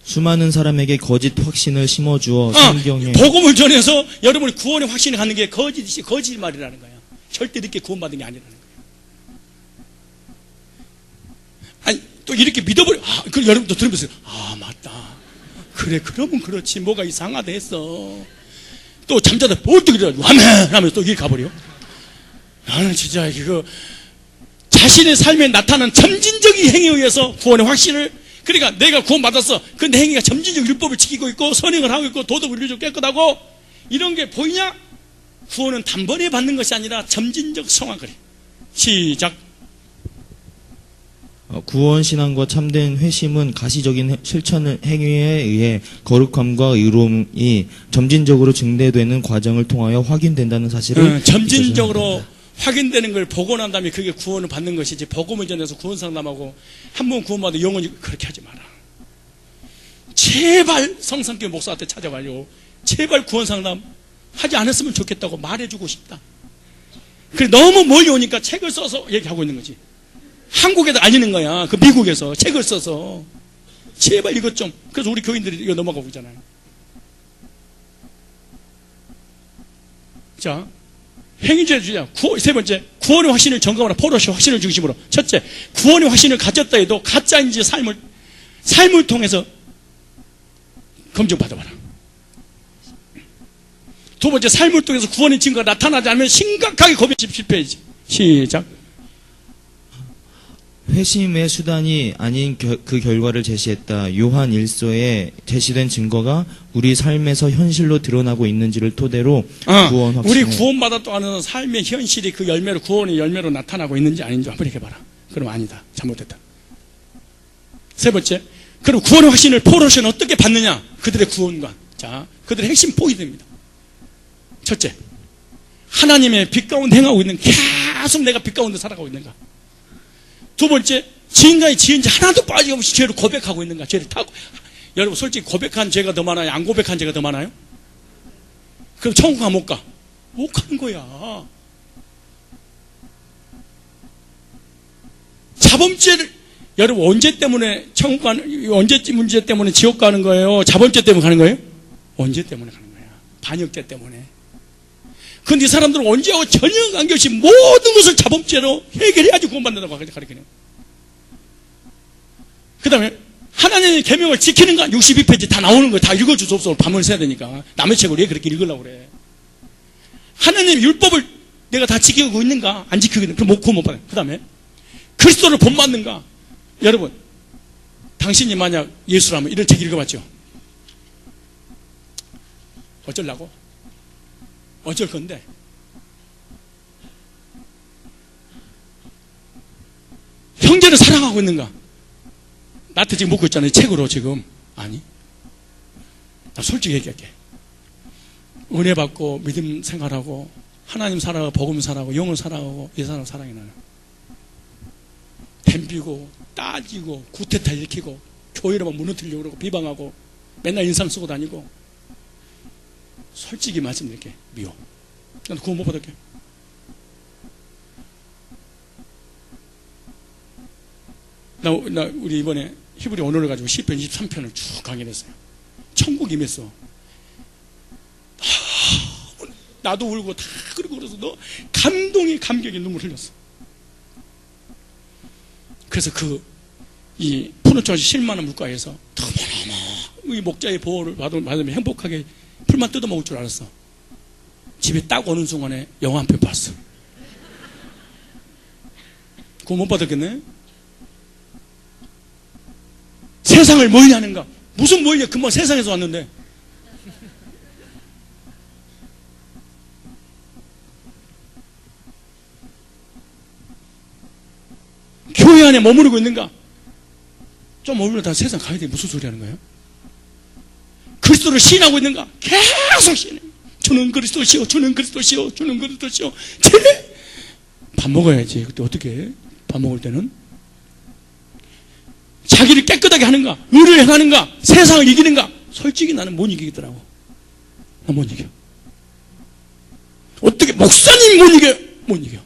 수많은 사람에게 거짓 확신을 심어주어 성경에 복음을 전해서 여러분이 구원의 확신을 갖는 게 거짓말이라는 거야. 절대 늦게 구원받은 게 아니라는 거야. 아니 또 이렇게 믿어버려. 그 여러분도 들으면서 맞다. 그래, 그러면 그렇지. 뭐가 이상하다 했어. 또 잠자다 어떻게 이래 아멘 하면서 또 길 가버려. 나는 진짜 이거 자신의 삶에 나타난 점진적인 행위에 의해서 구원의 확신을, 그러니까 내가 구원받았어. 근데 행위가 점진적 율법을 지키고 있고 선행을 하고 있고 도덕 윤리적 깨끗하고 이런 게 보이냐? 구원은 단번에 받는 것이 아니라 점진적 성화그래. 시작. 구원신앙과 참된 회심은 가시적인 실천 행위에 의해 거룩함과 의로움이 점진적으로 증대되는 과정을 통하여 확인된다는 사실을 점진적으로 확인되는 걸 보고 난 다음에 그게 구원을 받는 것이지, 복음을 전해서 구원 상담하고 한 번 구원받아 영원히 그렇게 하지 마라. 제발 성산교회 목사한테 찾아가요. 제발 구원 상담 하지 않았으면 좋겠다고 말해주고 싶다. 그래, 너무 멀리 오니까 책을 써서 얘기하고 있는 거지. 한국에도 알리는 거야. 그 미국에서 책을 써서 제발 이것 좀. 그래서 우리 교인들이 이거 넘어가고 있잖아요. 자, 행위주의 주자. 세 번째, 구원의 확신을 점검하라. 포로시 확신을 중심으로. 첫째, 구원의 확신을 가졌다 해도 가짜인지 삶을 통해서 검증받아봐라. 두 번째, 삶을 통해서 구원의 증거가 나타나지 않으면 심각하게 고백시 실패해야지. 시작. 회심의 수단이 아닌 그 결과를 제시했다. 요한 1서에 제시된 증거가 우리 삶에서 현실로 드러나고 있는지를 토대로 구원 확신. 우리 구원받았다고 하는 삶의 현실이 그 열매로, 구원의 열매로 나타나고 있는지 아닌지 한번 해봐라. 그럼 아니다. 잘못됐다. 세 번째, 그럼 구원의 확신을 포로시는 어떻게 받느냐? 그들의 구원관. 자, 그들의 핵심 포인트입니다. 첫째, 하나님의 빛 가운데 행하고 있는, 계속 내가 빛 가운데 살아가고 있는가? 두 번째, 지인간이 지은 지 하나도 빠짐없이 죄를 고백하고 있는가? 죄를 타고. 여러분, 솔직히 고백한 죄가 더 많아요? 안 고백한 죄가 더 많아요? 그럼 천국 가 못 가? 못 가는 거야. 자범죄를, 여러분, 언제 때문에 천국 가는, 언제 문제 때문에 지옥 가는 거예요? 자범죄 때문에 가는 거예요? 언제 때문에 가는 거야? 반역죄 때문에. 근데 이 사람들은 언제하고 전혀 관계없이 모든 것을 자범죄로 해결해야지 구원받는다고 가르치네요. 그 다음에 하나님의 계명을 지키는가? 62페이지 다 나오는 거 다 읽어줄 수 없어. 밤을 새야 되니까. 남의 책을 왜 그렇게 읽으려고 그래? 하나님의 율법을 내가 다 지키고 있는가? 안 지키고 있는가? 그럼 구원 못 받아요. 그 다음에 그리스도를 본받는가? 여러분, 당신이 만약 예수라면 이런 책 읽어봤죠? 어쩌려고? 어쩔 건데? 형제를 사랑하고 있는가? 나한테 지금 묻고 있잖아요. 책으로 지금. 아니. 나 솔직히 얘기할게. 은혜 받고 믿음 생활하고 하나님 사랑하고 복음 사랑하고 영을 사랑하고 이 사람 사랑이 나요. 덤비고 따지고 구태타 일으키고 교회로만 무너뜨리려고 그러고 비방하고 맨날 인상 쓰고 다니고 솔직히 말씀드릴게. 미워. 난 구원 못 받을게. 우리 이번에 히브리 언어를 가지고 시편 23편을 쭉 강의를 했어요. 천국 임했어. 나도 울고 다 그러고 그래서 너 감동이 감격이 눈물 흘렸어. 그래서 이 푸른초가지 실만한 물가에서 너무너무 이 목자의 보호를 받으면 행복하게 풀만 뜯어먹을 줄 알았어. 집에 딱 오는 순간에 영화 한 편 봤어. 그거 못 받았겠네? 세상을 멀리 하는가? 무슨 멀리? 금방 세상에서 왔는데. 교회 안에 머무르고 있는가? 좀 머물러 다 세상 가야 돼. 무슨 소리 하는 거예요? 그리스도를 시인하고 있는가? 계속 시인해. 주는 그리스도시요, 주는 그리스도시요, 주는 그리스도시요. 밥 먹어야지. 그때 어떻게 해? 밥 먹을 때는? 자기를 깨끗하게 하는가? 의를 행하는가? 세상을 이기는가? 솔직히 나는 못 이기겠더라고. 나 못 이겨. 어떻게 목사님 못 이겨? 못 이겨.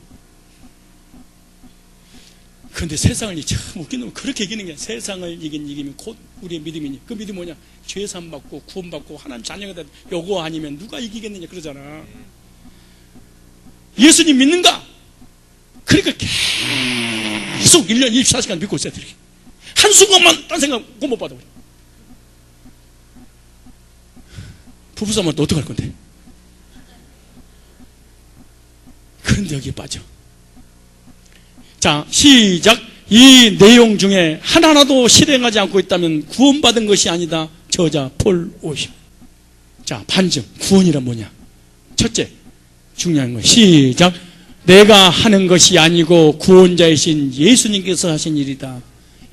그런데 세상을 참 웃긴 놈은 그렇게 이기는 게 세상을 이기면 곧 우리의 믿음이니. 그 믿음이 뭐냐? 죄산 받고 구원 받고 하나님 자녀가 된 요거 아니면 누가 이기겠느냐 그러잖아. 예수님 믿는가? 그러니까 계속 1년 24시간 믿고 있어야 돼. 한순간만 딴 생각 못 받아. 부부싸움은 또 어떡할 건데? 그런데 여기에 빠져. 자, 시작. 이 내용 중에 하나라도 실행하지 않고 있다면 구원받은 것이 아니다. 저자 폴 오십. 자, 반증. 구원이란 뭐냐? 첫째, 중요한 거. 시작. 내가 하는 것이 아니고 구원자이신 예수님께서 하신 일이다.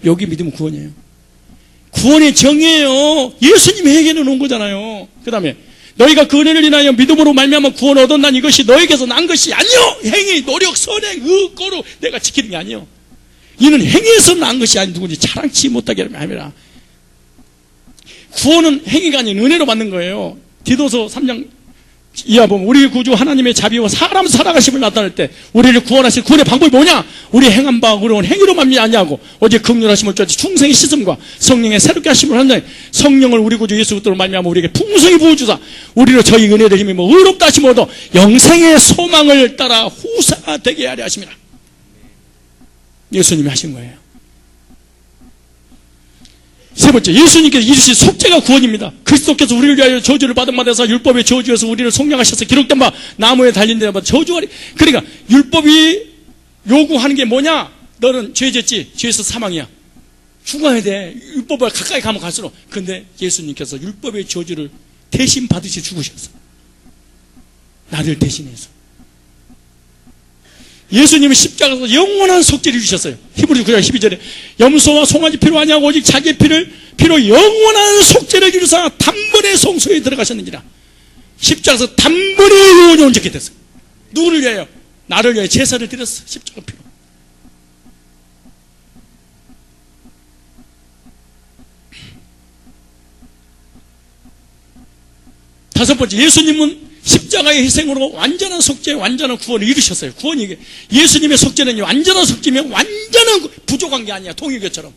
여기 믿으면 구원이에요. 구원의 정의예요. 예수님이 해결해 놓은 거잖아요. 그 다음에 너희가 그 은혜를 인하여 믿음으로 말미암아 구원을 얻었나니 이것이 너에게서 난 것이 아니요. 행위, 노력, 선행, 의거로 내가 지키는 게 아니요. 이는 행위에서 난 것이 아니 누군지 자랑치 못하게 하라. 구원은 행위가 아닌 은혜로 받는 거예요. 디도서 3장 이하 보면 우리 구주 하나님의 자비와 사람 살아가심을 나타낼 때 우리를 구원하실 구원의 방법이 뭐냐? 우리 행한 바 그런 행위로 말미암냐고 오직 긍휼하심을 쫓아 충성의 씻음과 성령의 새롭게 하심을 하는 성령을 우리 구주 예수 그리스도로 말미암아 우리에게 풍성히 부어주사 우리로 저희 은혜를 힘입어 의롭다 하심을 얻어 영생의 소망을 따라 후사가 되게 하려 하심이라. 예수님이 하신 거예요. 세 번째, 예수님께서 이루신 속죄가 구원입니다. 그리스도께서 우리를 위하여 저주를 받은 바 되사 율법의 저주에서 우리를 속량하셔서 기록된 바 나무에 달린 데다 저주하리. 그러니까 율법이 요구하는 게 뭐냐? 너는 죄졌지? 죄에서 사망이야. 죽어야 돼. 율법을 가까이 가면 갈수록. 그런데 예수님께서 율법의 저주를 대신 받으시 죽으셨어. 나를 대신해서. 예수님은 십자가에서 영원한 속죄를 주셨어요. 히브리서 9장 12절에 염소와 송아지 피로 아니하고 오직 자기의 피로 영원한 속죄를 이루사 단번에 성소에 들어가셨느니라. 십자가에서 단번에 의원이 온전케 됐어요. 누구를 위하여? 나를 위하여 제사를 드렸어. 십자가 피로. 다섯 번째, 예수님은 십자가의 희생으로 완전한 속죄, 완전한 구원을 이루셨어요. 구원이 이게 예수님의 속죄는 완전한 속죄면 완전한 부족한 게 아니야. 동일교처럼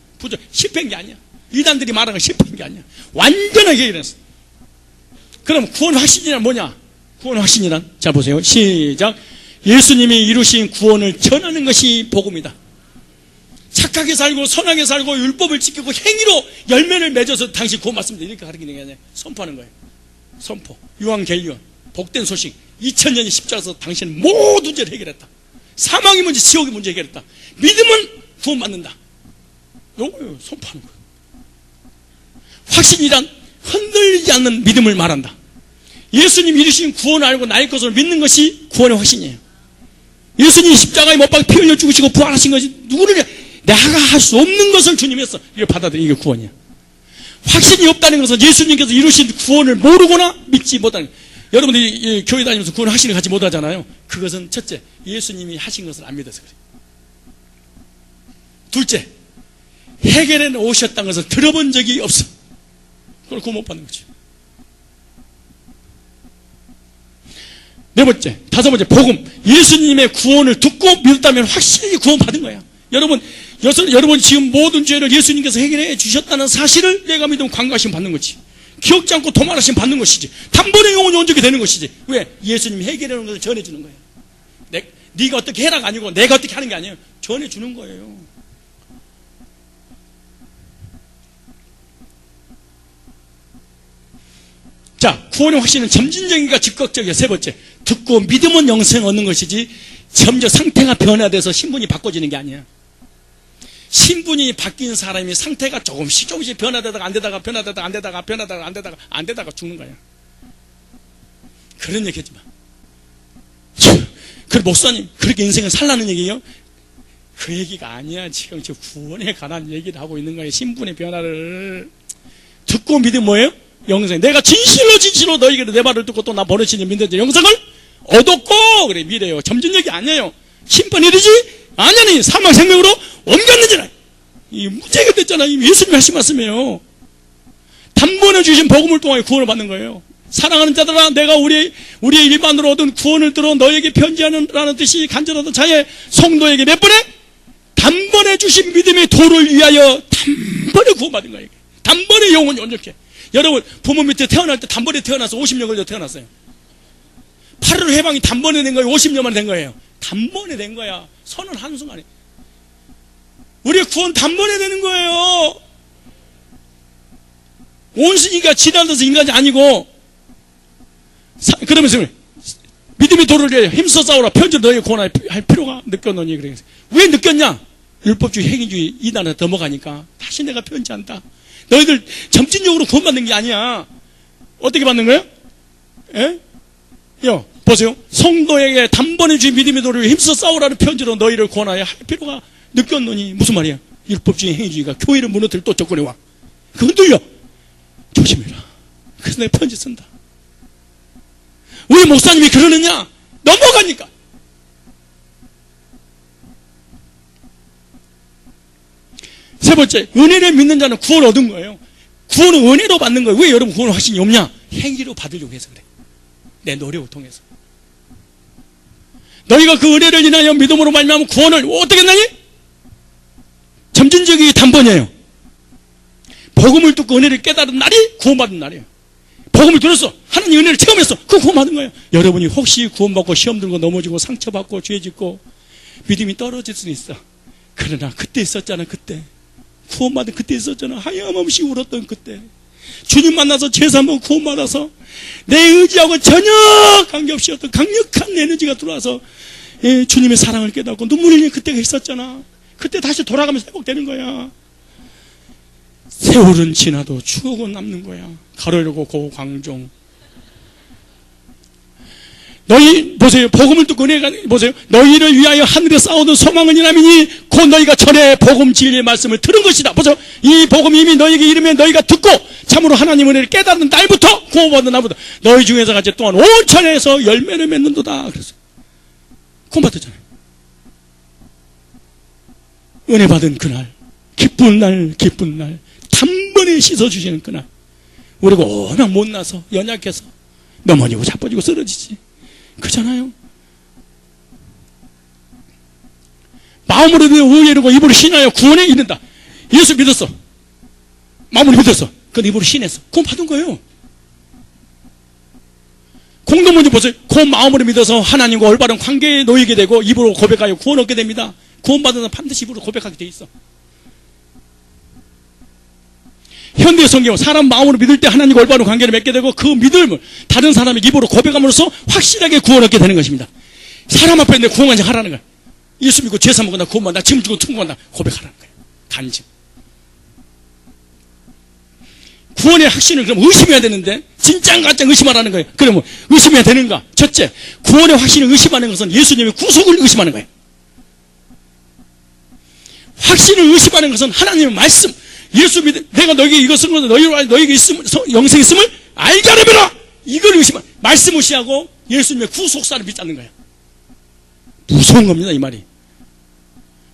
실패한 게 아니야. 이단들이 말하는 건 실패한 게 아니야. 완전하게 이랬어. 그럼 구원 확신이란 뭐냐? 구원 확신이란, 자 보세요. 시작. 예수님이 이루신 구원을 전하는 것이 복음이다. 착하게 살고 선하게 살고 율법을 지키고 행위로 열매를 맺어서 당신 구원받습니다. 이렇게 가르치는 게 아니라 선포하는 거예요. 선포. 유한계리온. 복된 소식. 2000년이 십자가에서 당신은 모든 죄를 해결했다. 사망의 문제, 지옥의 문제 해결했다. 믿으면 구원받는다. 요거요. 선포하는 거예요. 확신이란 흔들리지 않는 믿음을 말한다. 예수님 이루신 구원을 알고 나의 것을 믿는 것이 구원의 확신이에요. 예수님이 십자가에 못 박혀 피 흘려 죽으시고 부활하신 것이 누구를 내가 할 수 없는 것을 주님이 했어. 이걸 받아들이는 게 구원이야. 확신이 없다는 것은 예수님께서 이루신 구원을 모르거나 믿지 못하는 거예요. 여러분들이 교회 다니면서 구원 확신을 갖지 못하잖아요. 그것은 첫째, 예수님이 하신 것을 안 믿어서 그래요. 둘째, 해결해 오셨다는 것을 들어본 적이 없어. 그걸 구원 못 받는 거죠. 네 번째, 다섯 번째, 복음. 예수님의 구원을 듣고 믿었다면 확실히 구원 받은 거야. 여러분 지금 모든 죄를 예수님께서 해결해 주셨다는 사실을 내가 믿으면 관과하심 받는 거지. 기억지 않고 도말하심 받는 것이지. 단번에 영혼이 온전히 되는 것이지. 왜? 예수님이 해결해 놓은 것을 전해주는 거예요. 네가 어떻게 해라가 아니고 내가 어떻게 하는 게 아니에요. 전해주는 거예요. 자, 구원의 확신은 점진적인가 즉각적이야. 세 번째, 듣고 믿으면 영생 얻는 것이지 점점 상태가 변화돼서 신분이 바꿔지는 게 아니야. 신분이 바뀐 사람이 상태가 조금씩 변화되다가 안 되다가 변화되다가 안 되다가 변화되다가 안 되다가 안 되다가 죽는 거야. 그런 얘기 하지 마. 그 목사님 그렇게 인생을 살라는 얘기예요? 그 얘기가 아니야. 지금 저 구원에 관한 얘기를 하고 있는 거예요. 신분의 변화를 듣고 믿으면 뭐예요? 영생. 내가 진실로 너희에게 내 말을 듣고 또 나 버릇이니 믿는지 영생을 얻었고 그래 미래요. 점진적이 아니에요. 심판이르지 아니니 사망 생명으로 옮겼는지라. 이 문제가 됐잖아. 예수님이 하신 말씀이에요. 단번에 주신 복음을 통하여 구원을 받는 거예요. 사랑하는 자들아, 내가 우리의 일반으로 얻은 구원을 들어 너에게 편지하는라는 뜻이 간절하던 자의 성도에게 몇 번에? 단번에 주신 믿음의 도를 위하여 단번에 구원받은 거예요. 단번에 영혼이 온전케. 여러분 부모 밑에 태어날 때 단번에 태어나서 50년 걸려 태어났어요. 8월 해방이 단번에 된 거예요. 50년 만에 된 거예요. 단번에 된 거야. 선언 한순간에. 우리의 구원 단번에 되는 거예요. 온순이가 지나면서 인간이 아니고 그러면서 믿음의 도를 위해 힘써 싸우라. 편지로 너희 구원할 필요가 느꼈노니. 그래. 왜 느꼈냐? 율법주의 행위주의 이단에 넘어가니까 다시 내가 편지한다. 너희들 점진적으로 구원받는 게 아니야. 어떻게 받는 거예요? 예? 보세요. 성도에게 단번에 주신 믿음의 도를 위해 힘써 싸우라는 편지로 너희를 구원하여 할 필요가 느꼈노니. 무슨 말이야? 율법주의 행위주의가 교회를 무너뜨려 또 접근해 와. 그거 흔들려. 조심해라. 그래서 내가 편지 쓴다. 왜 목사님이 그러느냐? 넘어가니까. 세 번째, 은혜를 믿는 자는 구원을 얻은 거예요. 구원은 은혜로 받는 거예요. 왜 여러분 구원 확신이 없냐? 행위로 받으려고 해서 그래. 내 노력을 통해서. 너희가 그 은혜를 인하여 믿음으로 말미암아 구원을 어떻게 했나니? 점진적이 단번이에요. 복음을 듣고 은혜를 깨달은 날이 구원받은 날이에요. 복음을 들었어. 하나님 은혜를 체험했어. 그거 구원받은 거예요. 여러분이 혹시 구원받고 시험 들고 넘어지고 상처받고 죄 짓고 믿음이 떨어질 수는 있어. 그러나 그때 있었잖아. 그때 구원받은 그때 있었잖아. 하염없이 울었던 그때 주님 만나서 죄사 한번 구원받아서 내 의지하고 전혀 관계없이 어떤 강력한 에너지가 들어와서 주님의 사랑을 깨닫고 눈물 흘리는 그때가 있었잖아. 그때 다시 돌아가면서 회복되는 거야. 세월은 지나도 추억은 남는 거야. 가로 열고 고광종. 너희 보세요. 복음을 듣고 은혜가 보세요. 너희를 위하여 하늘에 쌓아둔 소망은 이남이니 곧 너희가 전에 복음 진리의 말씀을 들은 것이다. 보세요. 이 복음이 이미 너희에게 이르면 너희가 듣고 참으로 하나님 은혜를 깨닫는 날부터 구원받는 날부터 너희 중에서 같이 또한 온 천하에서 열매를 맺는도다. 그래서 구원받았잖아요. 은혜 받은 그날, 기쁜 날, 기쁜 날, 단번에 씻어주시는 그날, 우리가 워낙 못나서 연약해서 넘어지고 자빠지고 쓰러지지. 그잖아요. 마음으로 의외로 입으로 신하여 구원에 이른다. 예수 믿었어. 마음으로 믿었어. 그런데 입으로 신했어. 구원 받은 거예요. 공동문제 보세요. 그 마음으로 믿어서 하나님과 올바른 관계에 놓이게 되고 입으로 고백하여 구원 얻게 됩니다. 구원받은 사람 반드시 입으로 고백하게 돼 있어. 현대 성경 사람 마음으로 믿을 때 하나님과 올바른 관계를 맺게 되고 그 믿음을 다른 사람의 입으로 고백함으로써 확실하게 구원 얻게 되는 것입니다. 사람 앞에 내 구원 간증하라는 거야. 예수 믿고 죄 사먹고 나 구원받아, 지금 죽고 천국간다 고백하라는 거예요. 간증. 구원의 확신을 그럼 의심해야 되는데 진짜인가 가짜 의심하라는 거예요. 그러면 의심해야 되는가? 첫째, 구원의 확신을 의심하는 것은 예수님의 구속을 의심하는 거예요. 확신을 의심하는 것은 하나님의 말씀. 예수 믿 내가 너에게 이거 쓴 것은 너에게 영생이 있음을 알게 하려면 이걸 의심하는 말씀 무시하고 예수님의 구속사를 믿지 않는 거예요. 무서운 겁니다, 이 말이.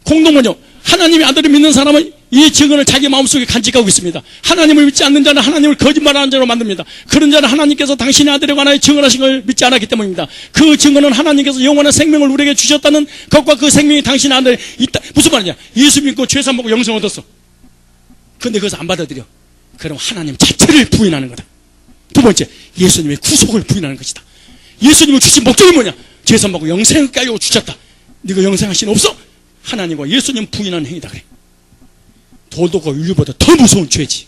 공동문제, 하나님의 아들을 믿는 사람은 이 증언을 자기 마음속에 간직하고 있습니다. 하나님을 믿지 않는 자는 하나님을 거짓말하는 자로 만듭니다. 그런 자는 하나님께서 당신의 아들에 관하여 증언하신 걸 믿지 않았기 때문입니다. 그 증언은 하나님께서 영원한 생명을 우리에게 주셨다는 것과 그 생명이 당신의 아들에 있다. 무슨 말이냐? 예수 믿고 죄 사먹고 영생 얻었어. 근데 그것을 안 받아들여. 그럼 하나님 자체를 부인하는 거다. 두 번째, 예수님의 구속을 부인하는 것이다. 예수님을 주신 목적이 뭐냐? 죄 사먹고 영생까지 주셨다. 네가 영생하신 없어? 하나님과 예수님 부인하는 행위다 그래. 도덕과 윤리보다 더 무서운 죄지.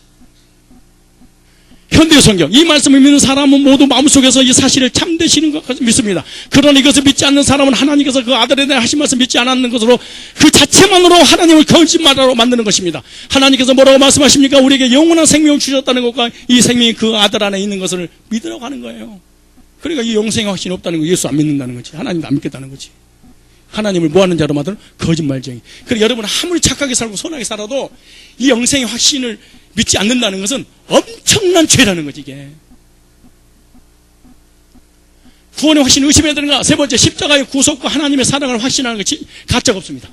현대 성경 이 말씀을 믿는 사람은 모두 마음속에서 이 사실을 참되시는 것 믿습니다. 그러나 이것을 믿지 않는 사람은 하나님께서 그 아들에 대해 하신 말씀 믿지 않았는 것으로 그 자체만으로 하나님을 거짓말하러 만드는 것입니다. 하나님께서 뭐라고 말씀하십니까? 우리에게 영원한 생명을 주셨다는 것과 이 생명이 그 아들 안에 있는 것을 믿으라고 하는 거예요. 그러니까 이 영생의 확신이 없다는 거, 예수 안 믿는다는 거지. 하나님도 안 믿겠다는 거지. 하나님을 뭐하는 자로 만드는 거짓말쟁이. 그러니까 여러분 아무리 착하게 살고 선하게 살아도 이 영생의 확신을 믿지 않는다는 것은 엄청난 죄라는 거지, 이게. 구원의 확신을 의심해야 되는가? 세 번째, 십자가의 구속과 하나님의 사랑을 확신하는 것이 가짜가 없습니다.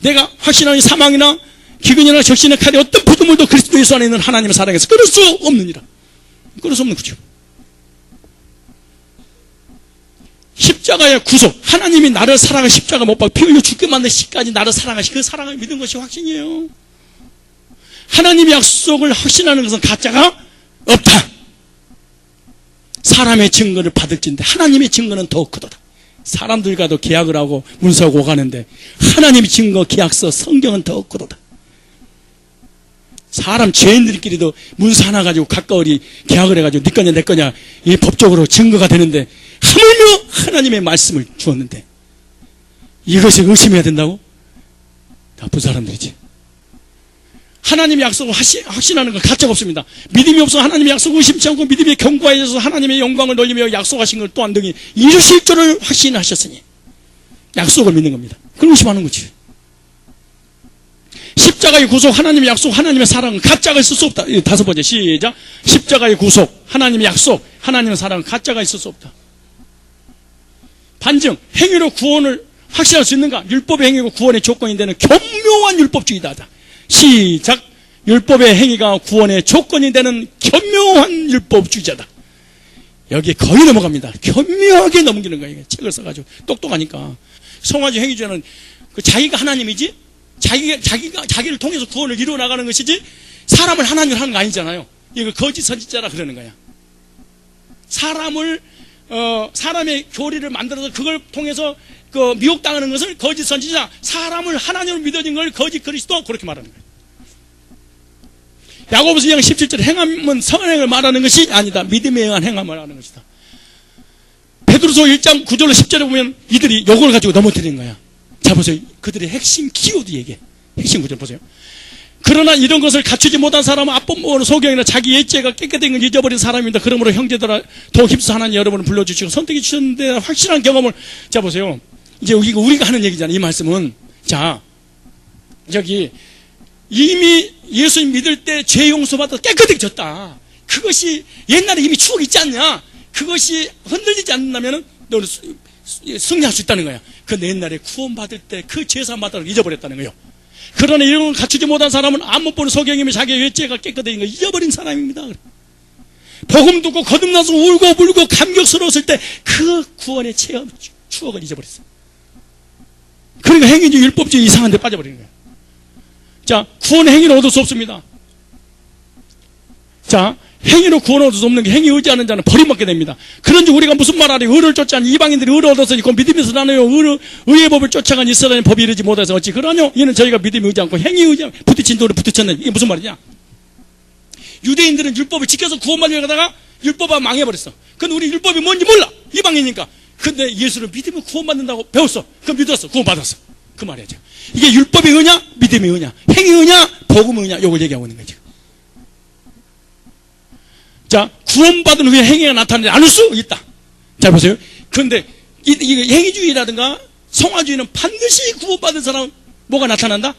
내가 확신하는 사망이나 기근이나 적신의 칼이 어떤 부두물도 그리스도 예수 안에 있는 하나님의 사랑에서 끊을 수 없느니라. 끊을 수 없는 거죠. 십자가의 구속, 하나님이 나를 사랑하는 십자가 못 박아 피 흘려 죽게 만든 시까지 나를 사랑하시 그 사랑을 믿은 것이 확신이에요. 하나님의 약속을 확신하는 것은 가짜가 없다. 사람의 증거를 받을진데 하나님의 증거는 더욱 크도다. 사람들과도 계약을 하고 문서하고 오가는데 하나님의 증거 계약서 성경은 더욱 크도다. 사람 죄인들끼리도 문서 하나 가지고 가까우리 계약을 해가지고 네 거냐 내 거냐 이 법적으로 증거가 되는데 하물며 하나님의 말씀을 주었는데 이것을 의심해야 된다고? 나쁜 사람들이지. 하나님의 약속을 확신하는 건 가짜가 없습니다. 믿음이 없어 하나님의 약속을 의심치 않고 믿음의 견고하여서 하나님의 영광을 돌리며 약속하신 걸 또한 등이 이루실 줄을 확신하셨으니 약속을 믿는 겁니다. 그걸 의심하는 거지. 십자가의 구속, 하나님의 약속, 하나님의 사랑은 가짜가 있을 수 없다. 다섯 번째, 시작. 십자가의 구속, 하나님의 약속, 하나님의 사랑은 가짜가 있을 수 없다. 반증, 행위로 구원을 확신할 수 있는가? 율법의 행위가 구원의 조건이 되는 교묘한 율법주의다. 시작. 율법의 행위가 구원의 조건이 되는 교묘한 율법주의자다. 여기에 거의 넘어갑니다. 교묘하게 넘기는 거예요. 책을 써가지고 똑똑하니까. 송아지 행위주의는 그 자기가 하나님이지, 자기를 통해서 구원을 이루어 나가는 것이지, 사람을 하나님을 하는 거 아니잖아요. 이거 거짓 선지자라 그러는 거야. 사람의 교리를 만들어서 그걸 통해서 그 미혹당하는 것을 거짓 선지자, 사람을 하나님으로 믿어진 걸 거짓 그리스도, 그렇게 말하는 거예요. 야고보서 2장 17절, 행함은 선행을 말하는 것이 아니다. 믿음에 의한 행함을 말하는 것이다. 베드로서 1장 9절로 10절에 보면 이들이 요걸 가지고 넘어뜨리는 거야. 자 보세요. 그들의 핵심 키워드 얘기해. 핵심 구절 보세요. 그러나 이런 것을 갖추지 못한 사람은 앞범모로 소경이나 자기 예죄가 깨끗한 걸 잊어버린 사람입니다. 그러므로 형제들아 더 힘써 하나님 여러분을 불러주시고 선택해 주셨는데 확실한 경험을. 자 보세요. 이제 우리가 하는 얘기잖아요. 이 말씀은. 자 저기 이미 예수님 믿을 때 죄 용서받아 깨끗해졌다. 그것이 옛날에 이미 추억이 있지 않냐. 그것이 흔들리지 않는다면 너는 승리할 수 있다는 거야. 근데 옛날에 구원받을 때 그 제사 마다를 잊어버렸다는 거예요. 그러나 이런 걸 갖추지 못한 사람은 안 못 보는 소경이면 자기의 외죄가 깨끗해진 걸 잊어버린 사람입니다. 복음 듣고 거듭나서 울고 불고 감격스러웠을 때 그 구원의 체험, 추억을 잊어버렸어요. 그러니까 행위주의, 율법주의 이상한 데 빠져버리는 거예요. 자, 구원의 행위는 얻을 수 없습니다. 자, 행위로 구원 얻을 수 없는 게 행위 의지하는 자는 버림받게 됩니다. 그런지 우리가 무슨 말 하리? 의를 쫓아하는 이방인들이 의를 얻었으니 그 믿음에서 나눠요. 의의 법을 쫓아간 이스라엘은 법이 이르지 못해서 어찌 그러냐요? 이는 저희가 믿음이 의지 않고 행위 의지 부딪힌 돌을 부딪혔네. 이게 무슨 말이냐? 유대인들은 율법을 지켜서 구원받으려고 하다가 율법은 망해버렸어. 근데 우리 율법이 뭔지 몰라. 이방이니까. 근데 예수를 믿으면 구원받는다고 배웠어. 그럼 믿었어. 구원받았어. 그 말이죠. 이게 율법의 의냐? 믿음의 의냐? 행위 의냐? 복음의 의냐? 이걸 얘기하고 있는 거죠. 자, 구원받은 후에 행위가 나타나지 않을 수 있다. 자, 보세요. 그런데 이 행위주의라든가 성화주의는 반드시 구원받은 사람은 뭐가 나타난다?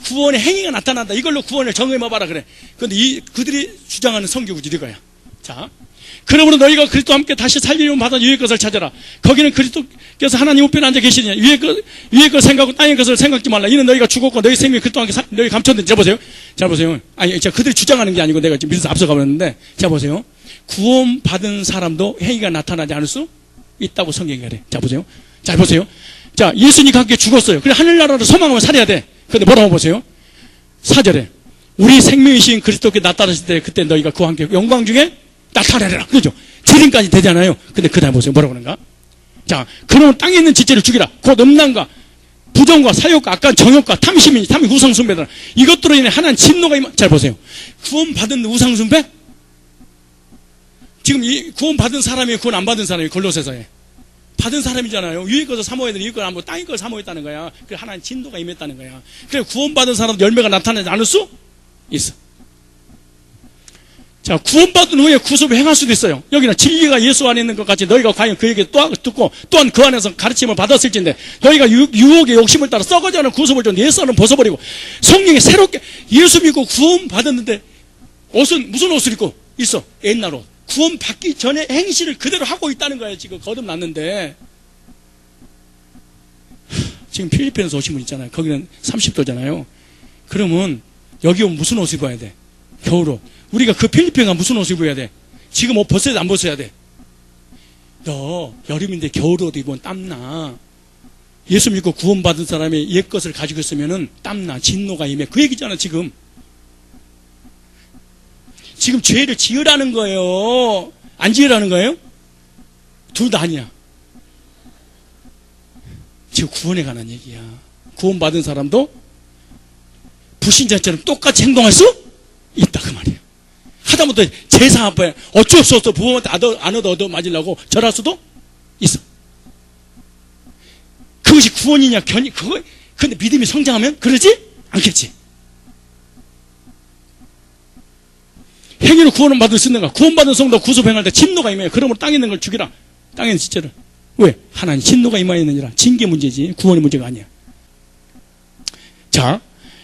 구원의 행위가 나타난다. 이걸로 구원을 정의해봐라 그래. 그런데 그들이 주장하는 성경구절이 이거야. 자, 그러므로 너희가 그리스도와 함께 다시 살리려면 받아 위의 것을 찾아라. 거기는 그리스도께서 하나님 우편에 앉아 계시느냐. 위의 것 생각하고 땅의 것을 생각지 말라. 이는 너희가 죽었고 너희 생명이 그리스도와 함께 너희 감췄는지. 자, 보세요. 자, 보세요. 아니, 자, 그들이 주장하는 게 아니고 내가 지금 믿어서 앞서가 버렸는데, 자, 보세요. 구원받은 사람도 행위가 나타나지 않을 수 있다고 성경이 그래. 자, 보세요. 자, 보세요. 자, 예수님과 함께 죽었어요. 그래, 하늘나라로 소망하면 살아야 돼. 근데 뭐라고 보세요? 4절에 우리 생명이신 그리스도께 나타나실 때 그때 너희가 그와 함께 영광 중에 나타내라. 그죠? 지름까지 되잖아요. 근데 그 다음에 보세요. 뭐라고 그러는가? 자, 그러면 땅에 있는 지체를 죽이라. 곧 음란과 부정과 사욕과 악한 정욕과 탐심이 우상숭배다. 이것들로 인해 하나님 진노가 잘 보세요. 구원받은 우상숭배? 지금 이 구원받은 사람이 구원 안 받은 사람이 골로새서에 받은 사람이잖아요. 위의 것을 사모해야 되는 이걸 안 보고 땅의 걸 사모했다는 거야. 그래 하나님 진노가 임했다는 거야. 그래 구원받은 사람 열매가 나타나지 않을 수 있어. 자, 구원받은 후에 구속을 행할 수도 있어요. 여기는 진리가 예수 안에 있는 것 같이 너희가 과연 그에게 듣고 또한 그 안에서 가르침을 받았을진데 너희가 유혹의 욕심을 따라 썩어지 않은 구속을 좀 예수 안을 벗어버리고 성령이 새롭게 예수 믿고 구원받았는데 옷은 무슨 옷을 입고 있어? 옛날 옷. 구원받기 전에 행실을 그대로 하고 있다는 거예요. 지금 거듭났는데 지금 필리핀에서 오신 분 있잖아요. 거기는 30도잖아요. 그러면 여기 오면 무슨 옷을 입어야 돼? 겨울옷. 우리가 그 필리핀 가면 무슨 옷을 입어야 돼? 지금 옷 벗어야 돼? 안 벗어야 돼? 너 여름인데 겨울옷 입으면 땀나. 예수 믿고 구원받은 사람이 옛 것을 가지고 있으면 땀나. 진노가 임해. 그 얘기잖아 지금. 지금 죄를 지으라는 거예요? 안 지으라는 거예요? 둘 다 아니야. 지금 구원에 관한 얘기야. 구원받은 사람도 불신자처럼 똑같이 행동할 수 있다 그 말이에요. 하다못해 제사 앞에 어쩔 수 없어 부모한테 안 얻어 맞으려고 절할 수도 있어. 그것이 구원이냐 그거 근데 믿음이 성장하면 그러지 않겠지. 행위로 구원을 받을 수 있는가? 구원받은 성도 구속 행할 때 진노가 임해요. 그러므로 땅에 있는 걸 죽이라. 땅에 있는 지체를. 왜? 하나님 진노가 임하였느니라. 징계 문제지 구원의 문제가 아니야. 자,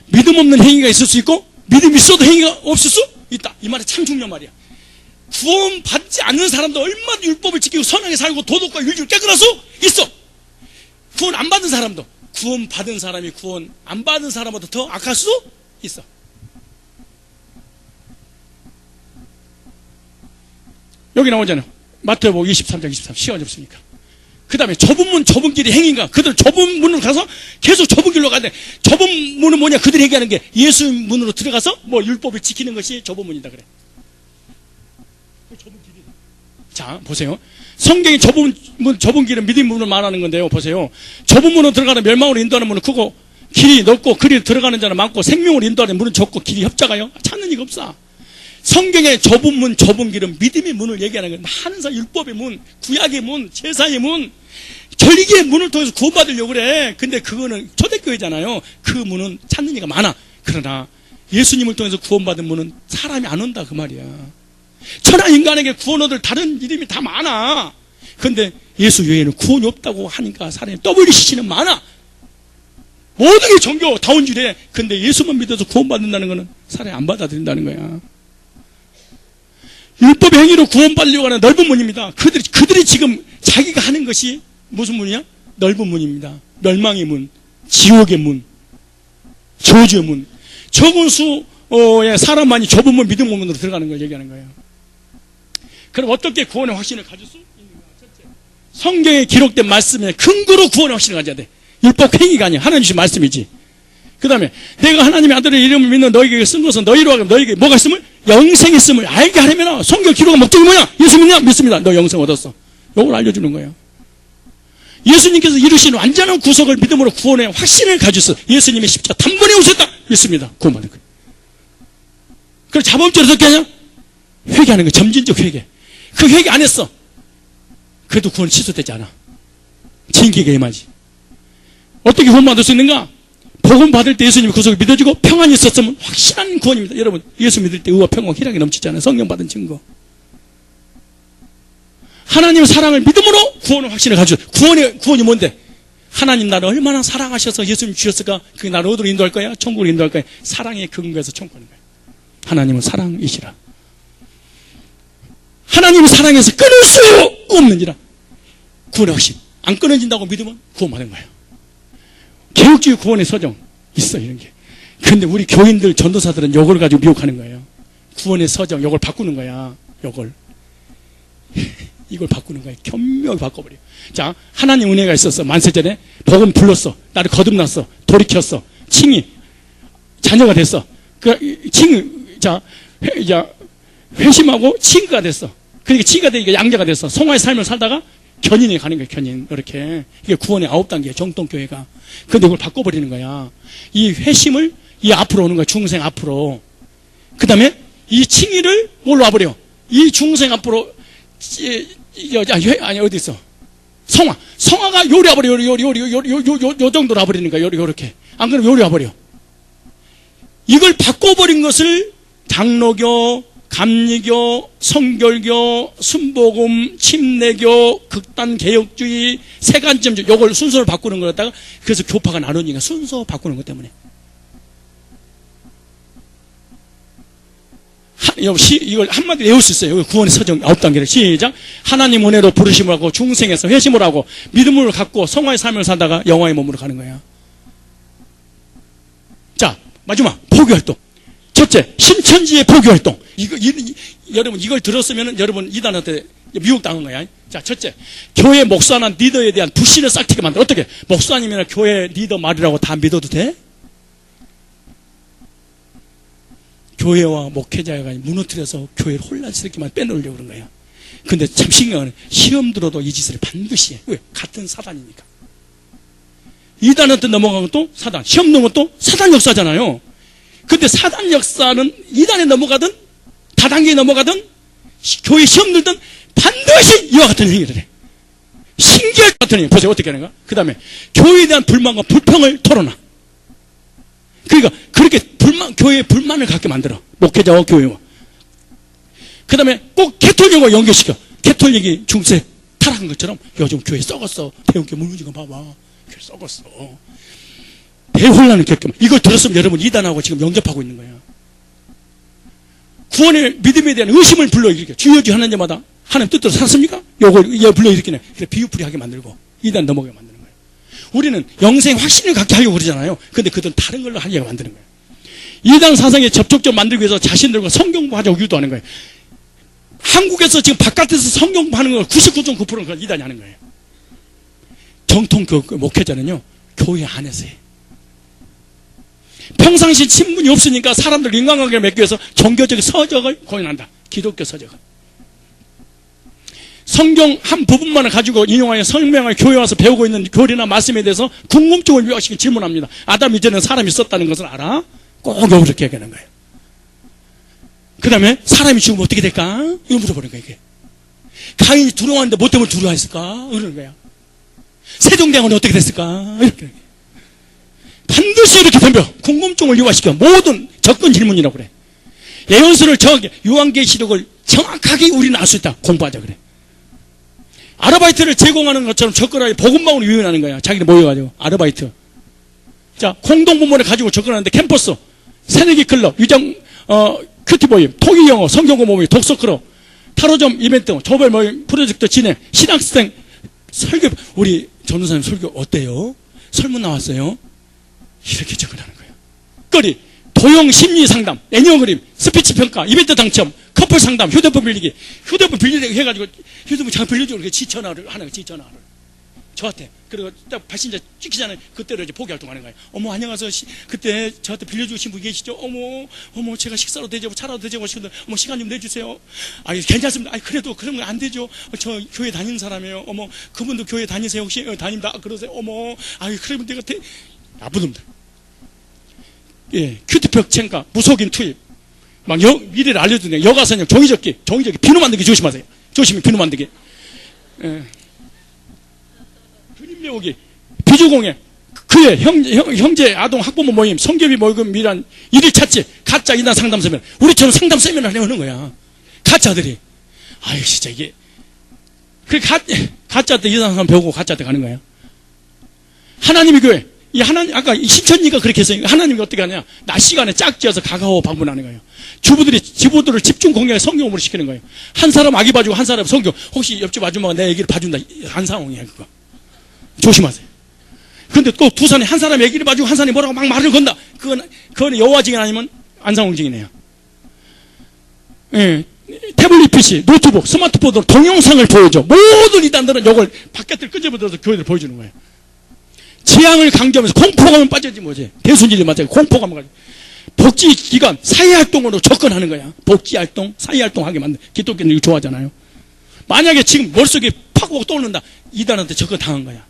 믿음 없는 행위가 있을 수 있고 믿음이 있어도 행위가 없을 수 있다. 이 말이 참 중요한 말이야. 구원받지 않는 사람도 얼마나 율법을 지키고 선하게 살고 도덕과 윤리를 깨끗할 수 있어. 구원 안 받은 사람도. 구원 받은 사람이 구원 안 받은 사람보다 더 악할 수 있어. 여기 나오잖아요. 마태복음 23장 23. 시간이 없으니까. 그 다음에 좁은 길이 행인가? 그들 좁은 문으로 가서 계속 좁은 길로 가는데 좁은 문은 뭐냐? 그들이 얘기하는 게 예수 문으로 들어가서 뭐 율법을 지키는 것이 좁은 문이다 그래. 그 좁은 길이다. 자, 보세요. 성경이 좁은 길은 믿음의 문을 말하는 건데요. 보세요. 좁은 문으로 들어가는 멸망으로 인도하는 문은 크고 길이 넓고 그리 들어가는 자는 많고 생명으로 인도하는 문은 좁고 길이 협작하여 찾는 이가 없어. 성경의 좁은 문, 좁은 길은 믿음의 문을 얘기하는 거예요. 하늘사 율법의 문, 구약의 문, 제사의 문, 절기의 문을 통해서 구원받으려고 그래. 근데 그거는 초대교회잖아요. 그 문은 찾는 이가 많아. 그러나 예수님을 통해서 구원받은 문은 사람이 안 온다 그 말이야. 천하 인간에게 구원 얻을 다른 이름이 다 많아. 근데 예수 외에는 구원이 없다고 하니까 사람이 WCC는 많아. 모든 게 종교 다 온 줄에. 근데 예수만 믿어서 구원받는다는 거는 사람이 안 받아들인다는 거야. 율법의 행위로 구원받으려고 하는 넓은 문입니다. 그들이 지금 자기가 하는 것이 무슨 문이야? 넓은 문입니다. 멸망의 문, 지옥의 문, 저주의 문. 적은 수의 사람만이 좁은 문, 믿음의 문으로 들어가는 걸 얘기하는 거예요. 그럼 어떻게 구원의 확신을 가질 수 있는가? 첫째, 성경에 기록된 말씀에 근거로 구원의 확신을 가져야 돼. 율법 행위가 아니야. 하나님 주신 말씀이지. 그 다음에 내가 하나님의 아들의 이름을 믿는 너에게 쓴 것은 너희로 하여금 너에게 뭐가 있음을? 영생이 있음을 알게 하려면 성경 기록의 목적이 뭐냐? 예수 믿냐? 믿습니다. 너 영생 얻었어. 이걸 알려주는 거예요. 예수님께서 이루신 완전한 구속을 믿음으로 구원의 확신을 가졌어. 예수님의 십자가 단번에 오셨다. 믿습니다. 구원받는 거예요. 그럼 자범죄를 어떻게 하냐? 회개하는 거예요. 점진적 회개. 그 회개 안 했어. 그래도 구원 취소되지 않아. 징계가 임하지. 어떻게 구원받을 수 있는가? 복음 받을 때 예수님의 구속을 믿어지고 평안이 있었으면 확실한 구원입니다. 여러분, 예수 믿을 때 의와 평안과 희락이 넘치잖아요. 성령 받은 증거. 하나님의 사랑을 믿음으로 구원의 확신을 가지고, 구원이 뭔데? 하나님 나를 얼마나 사랑하셔서 예수님 주셨을까? 그게 나를 어디로 인도할 거야? 천국으로 인도할 거야? 사랑의 근거에서 천국하는 거야. 하나님은 사랑이시라. 하나님의 사랑에서 끊을 수 없는지라. 구원의 확신. 안 끊어진다고 믿으면 구원받은 거예요. 개혁주의 구원의 서정 있어, 이런 게. 근데 우리 교인들, 전도사들은 이걸 가지고 미혹하는 거예요. 구원의 서정, 이걸 바꾸는 거야. 이걸 바꾸는 거예요. 현명히 바꿔버려. 자, 하나님 은혜가 있었어. 만세전에 복음 불렀어. 나를 거듭났어. 돌이켰어. 칭이 자녀가 됐어. 회심하고 칭가 됐어. 그러니까 칭가 되니까 양자가 됐어. 성화의 삶을 살다가 견인에 가는 거예요. 견인. 이렇게. 이게 구원의 9단계예요. 정통교회가. 근데 이걸 바꿔버리는 거야. 이 회심을 이 앞으로 오는 거야. 중생 앞으로. 그 다음에 이 칭의를 뭘로 와버려? 이 중생 앞으로 아니 어디 있어? 성화가 요리 와버려. 요 정도로 와버리는 거야. 요렇게. 안 그러면 요리 와버려. 이걸 바꿔버린 것을 장로교, 감리교, 성결교, 순복음, 침례교, 극단개혁주의, 세간점주의, 요걸 순서를 바꾸는 거였다가 그래서 교파가 나누니까 순서 바꾸는 것 때문에. 이걸 한마디로 외울 수 있어요. 구원의 서정 9단계를. 시작. 하나님 은혜로 부르심을 하고 중생에서 회심을 하고 믿음을 갖고 성화의 삶을 살다가 영화의 몸으로 가는 거야. 자, 마지막 포교활동. 첫째, 신천지의 포교활동. 여러분 이걸 들었으면 여러분 이단한테 미혹당한 거야. 자, 첫째, 교회 목사나 리더에 대한 불신을 싹트게 만들어. 어떻게? 목사님이나 교회 리더 말이라고 다 믿어도 돼? 교회와 목회자가 무너뜨려서 교회를 혼란스럽게만 빼놓으려고 그런 거예요. 근데 참 신기한 건 시험 들어도 이 짓을 반드시 해. 왜? 같은 사단이니까. 이단한테 넘어간 것도 사단, 시험 넣은 것도 사단 역사잖아요. 근데 사단 역사는 이단에 넘어가든 다단계에 넘어가든 교회 시험 들든 반드시 이와 같은 행위를 해. 신기할 것 같은 행위. 보세요. 어떻게 하는가? 그 다음에 교회에 대한 불만과 불평을 털어놔. 그러니까 그렇게 교회에 불만을 갖게 만들어. 목회자와 교회와. 그 다음에 꼭 캐톨릭과 연결시켜. 캐톨릭이 중세 타락한 것처럼 요즘 교회 썩었어. 대형교 무너진 거 봐봐. 교회 썩었어. 대혼란을 겪으면 이걸 들었으면 여러분 이단하고 지금 영접하고 있는 거야. 구원의 믿음에 대한 의심을 불러일으켜. 주여주 하나님마다 하나님 뜻대로 살았습니까? 요걸 불러일으키네. 그래 비유풀이하게 만들고 이단 넘어가게 만드는 거예요. 우리는 영생 확신을 갖게 하려고 그러잖아요. 근데 그들은 다른 걸로 하려고 만드는 거예요. 이단 사상에 접촉점 만들기 위해서 자신들과 성경공부하자고 유도하는 거예요. 한국에서 지금 바깥에서 성경공부하는 걸 99.9%는 그건 이단이 하는 거예요. 정통 목회자는요 교회 안에서 해. 평상시 친분이 없으니까 사람들 인간관계를 맺기 위해서 종교적 서적을 공연한다. 기독교 서적을. 성경 한 부분만을 가지고 인용하여 설명하여 교회 와서 배우고 있는 교리나 말씀에 대해서 궁금증을 유발시키고 질문합니다. 아담 이전에 사람이 있었다는 것을 알아? 꼭 이렇게 얘기하는 거예요. 그 다음에 사람이 죽으면 어떻게 될까? 이거 물어보는 거예요. 이게. 가인이 두려워하는데 뭐 때문에 두려워했을까? 이러는 거야. 세종대왕은 어떻게 됐을까? 이렇게. 반드시 이렇게 덤벼. 궁금증을 유발시켜. 모든 접근 질문이라고 그래. 예언서를 정확히, 요한계시록을 정확하게 우리는 알 수 있다. 공부하자 그래. 아르바이트를 제공하는 것처럼 접근하게 복음방으로 유인하는 거야. 자기들 모여가지고. 아르바이트. 자, 공동부문을 가지고 접근하는데 캠퍼스, 새내기 클럽, 유정, 큐티 모임, 토기 영어, 성경고 모임, 독서 클럽, 타로점 이벤트, 조별 모임, 프로젝트 진행, 신학생, 설교, 우리 전도사님 설교 어때요? 설문 나왔어요? 이렇게 접근하는 거예요. 거리, 도형 심리 상담, 애니어그림, 스피치 평가, 이벤트 당첨, 커플 상담, 휴대폰 빌리기. 휴대폰 빌리기 해가지고, 휴대폰 잘 빌려주고 이렇게 지천화를 하는 거예요, 지천화를. 저한테. 그리고 딱 발신자 찍히잖아요. 그때로 이제 포기 활동하는 거예요. 어머, 안녕하세요. 그때 저한테 빌려주신 분 계시죠? 어머, 제가 식사로 대접고 차라도 대접하고 싶은데, 어머, 시간 좀 내주세요. 괜찮습니다. 그래도 그런 건 안 되죠. 저 교회 다니는 사람이에요. 어머, 그분도 교회 다니세요? 혹시? 다닙니다. 그러세요. 어머, 그러면 내가 나쁜 놈들. 예, 큐티벽 챙가, 무속인 투입. 막 미래를 알려주네. 여가선영, 종이접기, 비누 만들기 조심하세요. 조심히 비누 만들기. 예. 그림 배우기, 비주공예, 그의 형제 아동 학부모 모임, 성교비 모금 미란, 일일 찾지, 가짜 이단 상담 세미나. 우리처럼 상담 세미나를 하는 거야. 가짜들이. 진짜 이게. 가짜 때 이단 상담 배우고 가짜 때 가는 거야. 하나님의 교회. 아까 신천지가 그렇게 했어요. 하나님이 어떻게 하냐. 낮 시간에 짝지어서 가가오 방문하는 거예요. 지부들을 집중 공략에 성경으로 시키는 거예요. 한 사람 아기 봐주고 한 사람 성경. 혹시 옆집 아줌마가 내 얘기를 봐준다. 한 상황이야, 그거. 조심하세요. 근데 또 두 사람이 한 사람 얘기를 봐주고 한 사람이 뭐라고 막 말을 건다. 그건 여호와 증인 아니면 안상홍 증인이에요. 예. 태블릿 PC, 노트북, 스마트폰으로 동영상을 보여줘. 모든 이단들은 이걸 바깥을 끄집어들어서 교회들 보여주는 거예요. 지향을 강조하면서 공포감은 빠져지 뭐지. 대순진리 맞아요. 공포감을 가지고. 복지기관, 사회활동으로 접근하는 거야. 복지활동, 사회활동하게 만든. 기독교는 이거 좋아하잖아요. 만약에 지금 머릿속에 팍 떠오른다. 이단한테 접근 당한 거야.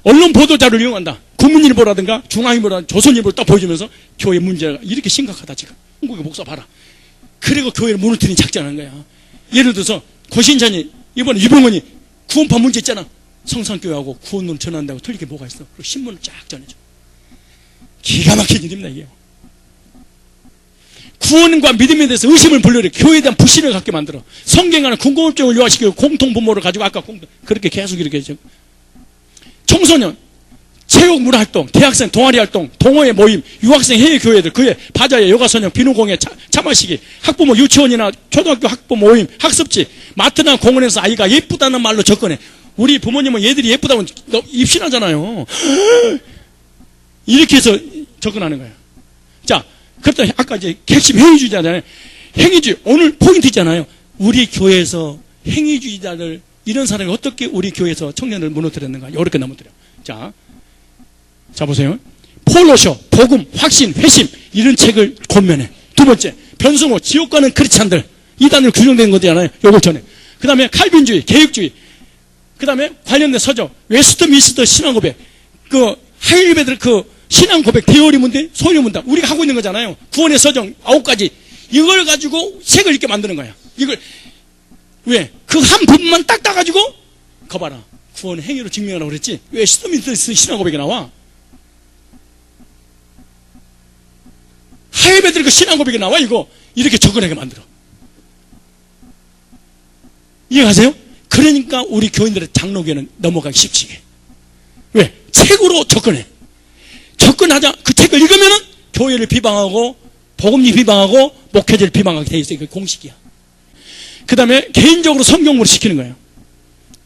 언론 보도자를 이용한다. 국민일보라든가 중앙일보라든가 조선일보를 딱 보여주면서 교회 문제가 이렇게 심각하다 지금. 한국의 목사 봐라. 그리고 교회를 무너뜨리는 작전하는 거야. 예를 들어서 고신찬이 이번에 유병원이 구원파 문제 있잖아. 성산교회하고 구원론 전한다고 틀릴 게 뭐가 있어. 그리고 신문을 쫙 전해줘. 기가 막힌 일입니다 이게. 구원과 믿음에 대해서 의심을 불러내 교회에 대한 불신을 갖게 만들어. 성경과는 궁금증을 요하시키고 공통분모를 가지고 아까 그렇게 계속 이렇게 해줘. 청소년, 체육 문화활동, 대학생 동아리 활동, 동호회 모임, 유학생 해외 교회들, 그의 바자회, 여가선영, 비누공예, 차 마시기, 학부모 유치원이나 초등학교 학부모 모임, 학습지, 마트나 공원에서 아이가 예쁘다는 말로 접근해. 우리 부모님은 얘들이 예쁘다고 입신하잖아요. 이렇게 해서 접근하는 거예요. 자, 그렇다 아까 이제 핵심 행위주의자잖아요. 행위주의, 오늘 포인트 있잖아요. 우리 교회에서 행위주의자들, 이런 사람이 어떻게 우리 교회에서 청년을 무너뜨렸는가. 이렇게 넘어뜨려. 자 보세요. 폴로쇼, 복음, 확신, 회심, 이런 책을 권면해. 두 번째, 변승호, 지옥과는 크리스찬들. 이단으로 규정된 거잖아요. 요걸 전해. 그 다음에 칼빈주의, 개혁주의. 그 다음에 관련된 서적, 웨스트민스터 신앙고백. 하일베들 신앙 고백, 대어리 문제, 소리 문답. 우리가 하고 있는 거잖아요. 구원의 서정 9가지. 이걸 가지고 책을 읽게 만드는 거야. 이걸, 왜? 그 한 부분만 딱 따가지고, 거봐라. 구원의 행위로 증명하라고 그랬지? 왜 스미스 신앙 고백이 나와? 하일베들 신앙 고백이 나와, 이거. 이렇게 접근하게 만들어. 이해가세요? 그러니까 우리 교인들의 장로교회는 넘어가기 쉽지. 왜? 책으로 접근해. 접근하자. 그 책을 읽으면은 교회를 비방하고 복음이 비방하고 목회자를 비방하게 돼 있어요. 그 공식이야. 그 다음에 개인적으로 성경으로 시키는 거예요.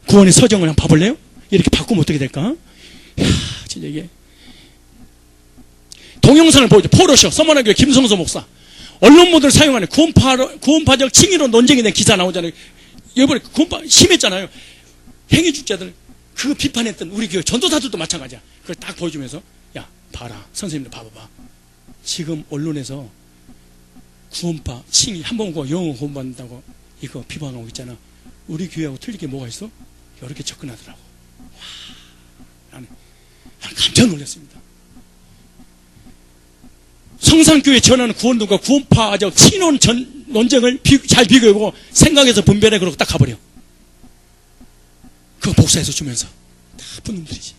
구원의 서정을 한번 봐볼래요? 이렇게 바꾸면 어떻게 될까? 이야, 진짜 이게. 동영상을 보여줘. 포로쇼, 서머나교회 김성서 목사. 언론 모드를 사용하는 구원파적 칭의론 논쟁에 대한 기사 나오잖아요. 이번에 구원파 심했잖아요. 행위주자들 그 비판했던 우리 교회 전도사들도 마찬가지야. 그걸 딱 보여주면서 야 봐라 선생님들 봐봐봐. 지금 언론에서 구원파 칭의 한번과 영어 공부한다고 이거 비판하고 있잖아. 우리 교회하고 틀릴 게 뭐가 있어? 이렇게 접근하더라고. 와, 나는 깜짝 놀랐습니다. 성산교회 전하는 구원론과 구원파적 친원 논쟁을 잘 비교해보고 생각해서 분별해. 그러고 딱 가버려. 그거 복사해서 주면서 나쁜 놈들이지.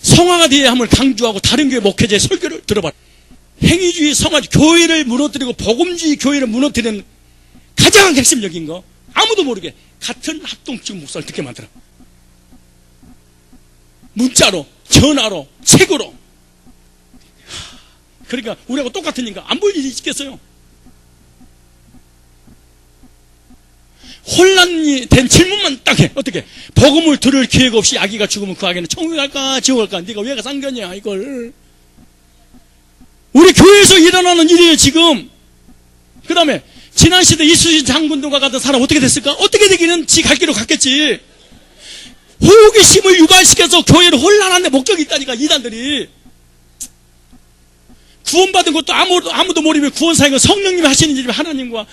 성화가 되어야 함을 강조하고 다른 교회 목회자의 설교를 들어봐라. 행위주의 성화 교회를 무너뜨리고 복음주의 교회를 무너뜨리는 가장 핵심적인 거 아무도 모르게 같은 합동적 목사를 듣게 만들어. 문자로, 전화로, 책으로. 그러니까 우리하고 똑같으니까 안 볼 일이 있겠어요. 혼란이 된 질문만 딱 해. 어떻게? 복음을 들을 기회가 없이 아기가 죽으면 그 아기는 천국 갈까 지옥 갈까? 네가 왜가 상견이야 이걸. 우리 교회에서 일어나는 일이에요 지금. 그 다음에 지난 시대 이수신 장군들과 같은 사람 어떻게 됐을까? 어떻게 되기는 지 갈 길로 갔겠지. 호기심을 유발시켜서 교회를 혼란한 데 목적이 있다니까 이단들이. 구원받은 것도 아무도 모르면 구원사역은 성령님이 하시는 일이면 하나님만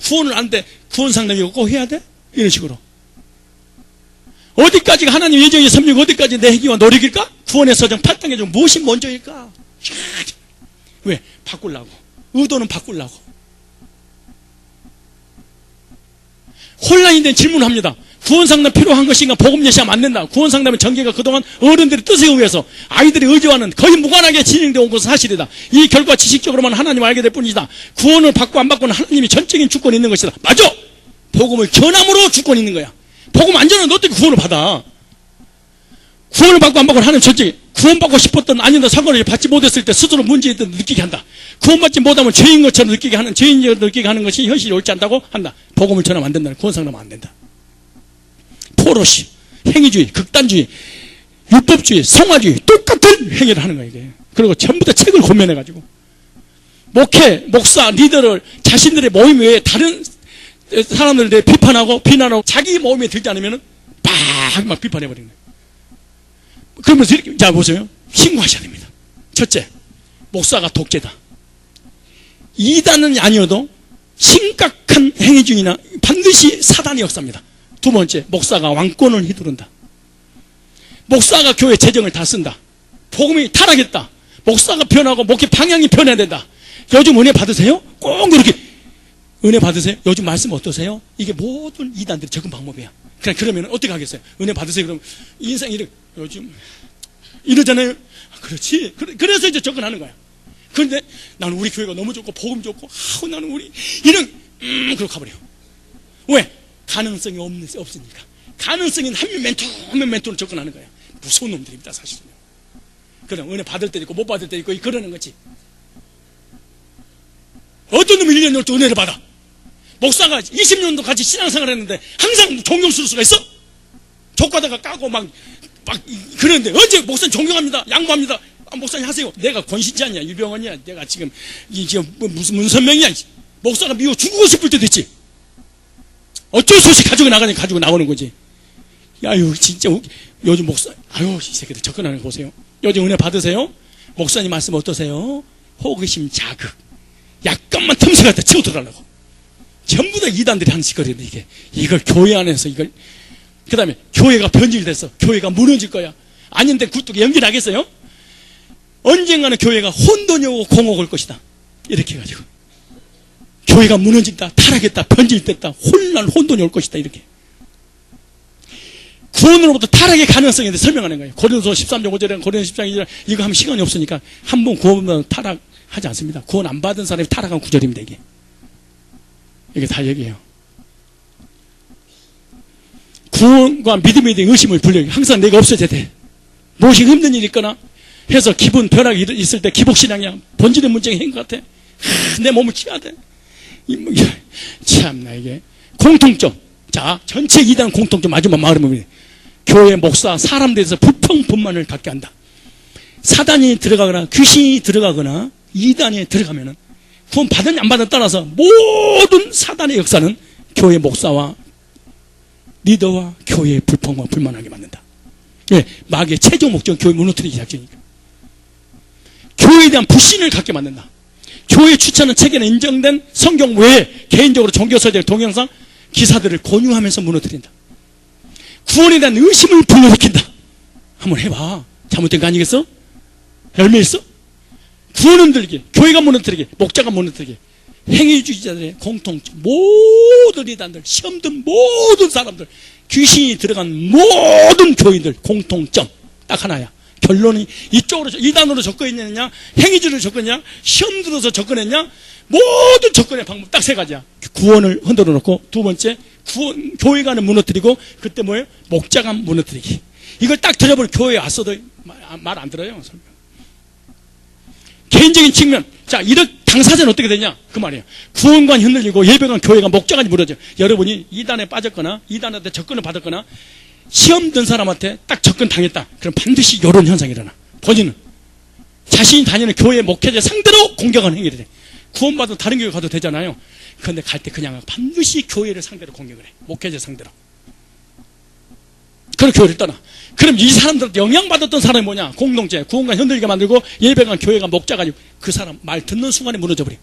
구원을 안 돼. 구원상담이 꼭 해야 돼? 이런 식으로. 어디까지가 하나님 예정의 섭리고 어디까지 내 행위와 노력일까? 구원의 서정 8단계 중 무엇이 먼저일까? 왜? 바꾸려고. 의도는 바꾸려고. 혼란이 된 질문을 합니다. 구원상담 필요한 것인가? 복음 예시하면 안 된다. 구원상담의 전개가 그동안 어른들의 뜻에 의해서 아이들의 의지와는 거의 무관하게 진행되어 온 것은 사실이다. 이 결과 지식적으로만 하나님을 알게 될 뿐이다. 구원을 받고 안 받고는 하나님이 전적인 주권이 있는 것이다. 맞아! 복음을 전함으로 주권이 있는 거야. 복음 안 전하면 너 어떻게 구원을 받아? 구원을 받고 안 받고는 하나님 전적인 구원받고 싶었던 아니다 상관없이 받지 못했을 때 스스로 문제있던 느끼게 한다. 구원받지 못하면 죄인 것처럼 느끼게 하는 죄인처럼 느끼게 하는 것이 현실이 옳지 않다고 한다. 복음을 전하면 안 된다. 구원상담은 안 된다. 포로시, 행위주의, 극단주의, 율법주의, 성화주의 똑같은 행위를 하는 거예요 이게. 그리고 전부 다 책을 고면해가지고 목회, 목사, 리더를 자신들의 모임 외에 다른 사람들에 대해 비난하고 자기 모임에 들지 않으면 막 비판해버리는 거예요. 그러면서 이렇게 자 보세요. 신고하셔야 됩니다. 첫째, 목사가 독재다. 이단은 아니어도 심각한 행위 중이나 반드시 사단의 역사입니다. 두 번째, 목사가 왕권을 휘두른다. 목사가 교회 재정을 다 쓴다. 복음이 타락했다. 목사가 변하고 목회 방향이 변해야 된다. 요즘 은혜 받으세요? 꼭 그렇게 은혜 받으세요? 요즘 말씀 어떠세요? 이게 모든 이단들이 접근 방법이야. 그러면 어떻게 하겠어요? 은혜 받으세요? 그럼 인생 요즘 이러잖아요. 그렇지. 그래서 이제 접근하는 거야. 그런데 나는 우리 교회가 너무 좋고 복음 좋고 나는 우리 이런 그렇게 가버려. 왜? 가능성이 없으니까. 가능성이 한 멘토로 접근하는 거야. 무서운 놈들입니다 사실은요. 그럼 은혜 받을 때도 있고 못 받을 때도 있고 그러는 거지. 어떤 놈이 1년 열두 은혜를 받아. 목사가 20년도 같이 신앙생활 했는데 항상 존경스러울 수가 있어? 족가다가 까고 막 그러는데 언제 목사님 존경합니다. 양보합니다. 목사님 하세요. 내가 권신자냐 유병원이야. 내가 지금 무슨 문선명이야. 목사가 미워 죽고 싶을 때도 있지. 어쩔 수 없이 가지고 나오는 거지. 야유 진짜 요즘 목사 이 새끼들 접근하는 거 보세요. 요즘 은혜 받으세요? 목사님 말씀 어떠세요? 호기심 자극 약간만 틈새 갖다 치고 들어가려고. 전부 다 이단들이 하는 짓거리인데 이걸 교회 안에서 그 다음에 교회가 변질됐어. 교회가 무너질 거야. 아닌데 굴뚝에 연기 나겠어요? 언젠가는 교회가 혼돈이 오고 공허가 올 것이다. 이렇게 해가지고 교회가 무너진다, 타락했다, 변질됐다, 혼돈이 올 것이다. 이렇게 구원으로부터 타락의 가능성에 대해 설명하는 거예요. 고린도서 13장 5절에 고린도서 14장 2절 이거 하면 시간이 없으니까 한 번 구원받으면 타락하지 않습니다. 구원 안 받은 사람이 타락한 구절입니다. 이게 다 얘기해요. 구원과 믿음에 대한 의심을 불려요. 항상 내가 없어져야 돼. 무엇이 힘든 일이 있거나 해서 기분 변화가 있을 때 기복신앙이야. 본질의 문제가 있는 것 같아. 내 몸을 치워야 돼. 참나 이게 공통점. 자 전체 이단 공통점 마지막 말하면 교회 목사 사람들에서 불평분만을 갖게 한다. 사단이 들어가거나 귀신이 들어가거나 이단에 들어가면은 구원 받았냐 안 받았냐 따라서 모든 사단의 역사는 교회 목사와 리더와 교회의 불평과 불만하게 만든다. 왜? 마귀의 최종 목적은 교회 무너뜨리기 작전이니까. 교회에 대한 불신을 갖게 만든다. 교회 추천은 책에는 인정된 성경 외에 개인적으로 종교서적 동영상 기사들을 권유하면서 무너뜨린다. 구원에 대한 의심을 불러일으킨다. 한번 해봐. 잘못된 거 아니겠어? 열매 있어? 구원은 들게, 교회가 무너뜨리게, 목자가 무너뜨리게. 행위주의자들의 공통점, 모든 이단들, 시험 든 모든 사람들, 귀신이 들어간 모든 교인들 공통점 딱 하나야. 결론이 이쪽으로 이단으로 접근했느냐, 행위주의로 접근했냐, 시험 들어서 접근했냐, 모든 접근의 방법 딱 세 가지야. 구원을 흔들어 놓고, 두 번째 교회관을 무너뜨리고, 그때 뭐예요? 목자가 무너뜨리기. 이걸 딱 들어보면 교회에 왔어도 말 안 들어요. 설명. 개인적인 측면, 자 이렇게 당사자는 어떻게 되냐? 그 말이에요. 구원관 흔들리고 예배관 교회가 목자까지 무너져. 여러분이 이단에 빠졌거나 이단한테 접근을 받았거나 시험 든 사람한테 딱 접근 당했다. 그럼 반드시 이런 현상이 일어나. 본인은 자신이 다니는 교회 목회자 상대로 공격하는 행위를 해. 구원받아 다른 교회 가도 되잖아요. 그런데 갈 때 그냥 반드시 교회를 상대로 공격을 해. 목회자 상대로. 그럼 교회를 떠나. 그럼 이 사람들한테 영향받았던 사람이 뭐냐? 공동체, 구원관 흔들리게 만들고 예배관 교회가 목자가지고 그 사람 말 듣는 순간에 무너져버려.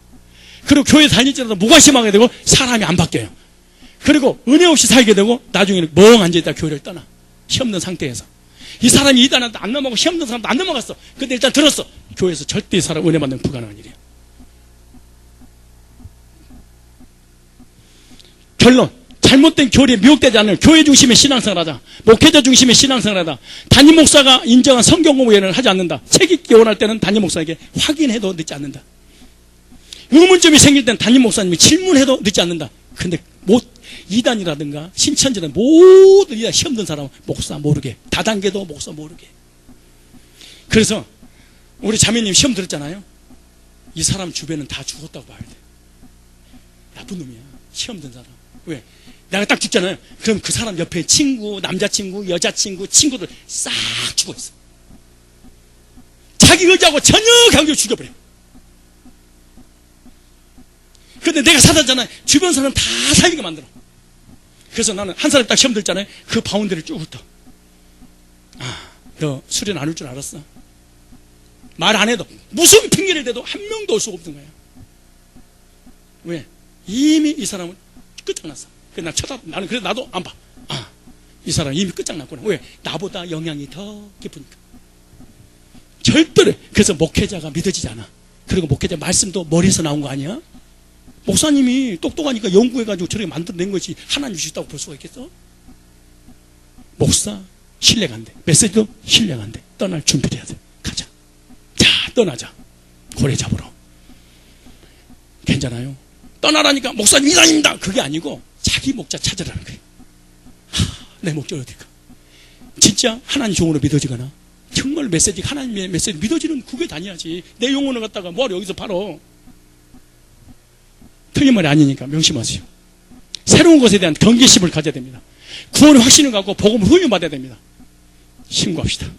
그리고 교회 다닐지라도 무관심하게 되고 사람이 안 바뀌어요. 그리고 은혜 없이 살게 되고 나중에는 멍 앉아있다 교회를 떠나. 시험 든 상태에서. 이 사람이 이단한테 안 넘어가고 시험 든 사람도 안 넘어갔어. 근데 일단 들었어. 교회에서 절대 이 사람 은혜 받는 불가능한 일이에요. 결론. 잘못된 교리에 미혹되지 않는 교회 중심의 신앙생활을 하자. 목회자 중심의 신앙생활을 하자. 담임 목사가 인정한 성경 공부회를 하지 않는다. 책 읽기 원할 때는 담임 목사에게 확인해도 늦지 않는다. 의문점이 생길 때는 담임 목사님이 질문해도 늦지 않는다. 근데 이단이라든가 신천지라든가 모든 이단 시험 든 사람은 목사 모르게. 다단계도 목사 모르게. 그래서 우리 자매님 시험 들었잖아요. 이 사람 주변은 다 죽었다고 봐야 돼. 나쁜 놈이야. 시험 든 사람. 왜? 내가 딱 죽잖아요. 그럼 그 사람 옆에 친구, 남자친구, 여자친구, 친구들 싹 죽어있어. 자기 의지하고 전혀 관계를 죽여버려. 근데 내가 살았잖아요. 주변 사람 다 살리게 만들어. 그래서 나는 한 사람 딱 시험 들잖아요. 그 바운드를 쭉 훑어. 아, 너 수련 안 올 줄 알았어. 말 안 해도 무슨 핑계를 대도 한 명도 올 수가 없는 거야. 왜? 이미 이 사람은 끝장났어. 나 나는 그래서 나도 안 봐. 아, 이 사람 이미 끝장났구나. 왜? 나보다 영향이 더 깊으니까. 절대로. 그래서 목회자가 믿어지지 않아. 그리고 목회자 말씀도 머리에서 나온 거 아니야? 목사님이 똑똑하니까 연구해가지고 저렇게 만들어낸 것이 하나님 주셨다고 볼 수가 있겠어? 목사 신뢰가 안 돼. 메시지도 신뢰가 안 돼. 떠날 준비를 해야 돼. 가자. 자, 떠나자. 고래 잡으러. 괜찮아요? 떠나라니까 목사님 이단입니다. 그게 아니고 자기 목자 찾으라는 거예요. 내 목자는 어딜까? 진짜 하나님 종으로 믿어지거나 정말 메시지 하나님의 메시지 믿어지는 그게 다녀야지. 내 영혼을 갖다가 뭐하러 여기서 팔어. 틀린 말이 아니니까 명심하세요. 새로운 것에 대한 경계심을 가져야 됩니다. 구원의 확신을 갖고 복음을 훈련받아야 됩니다. 신고합시다.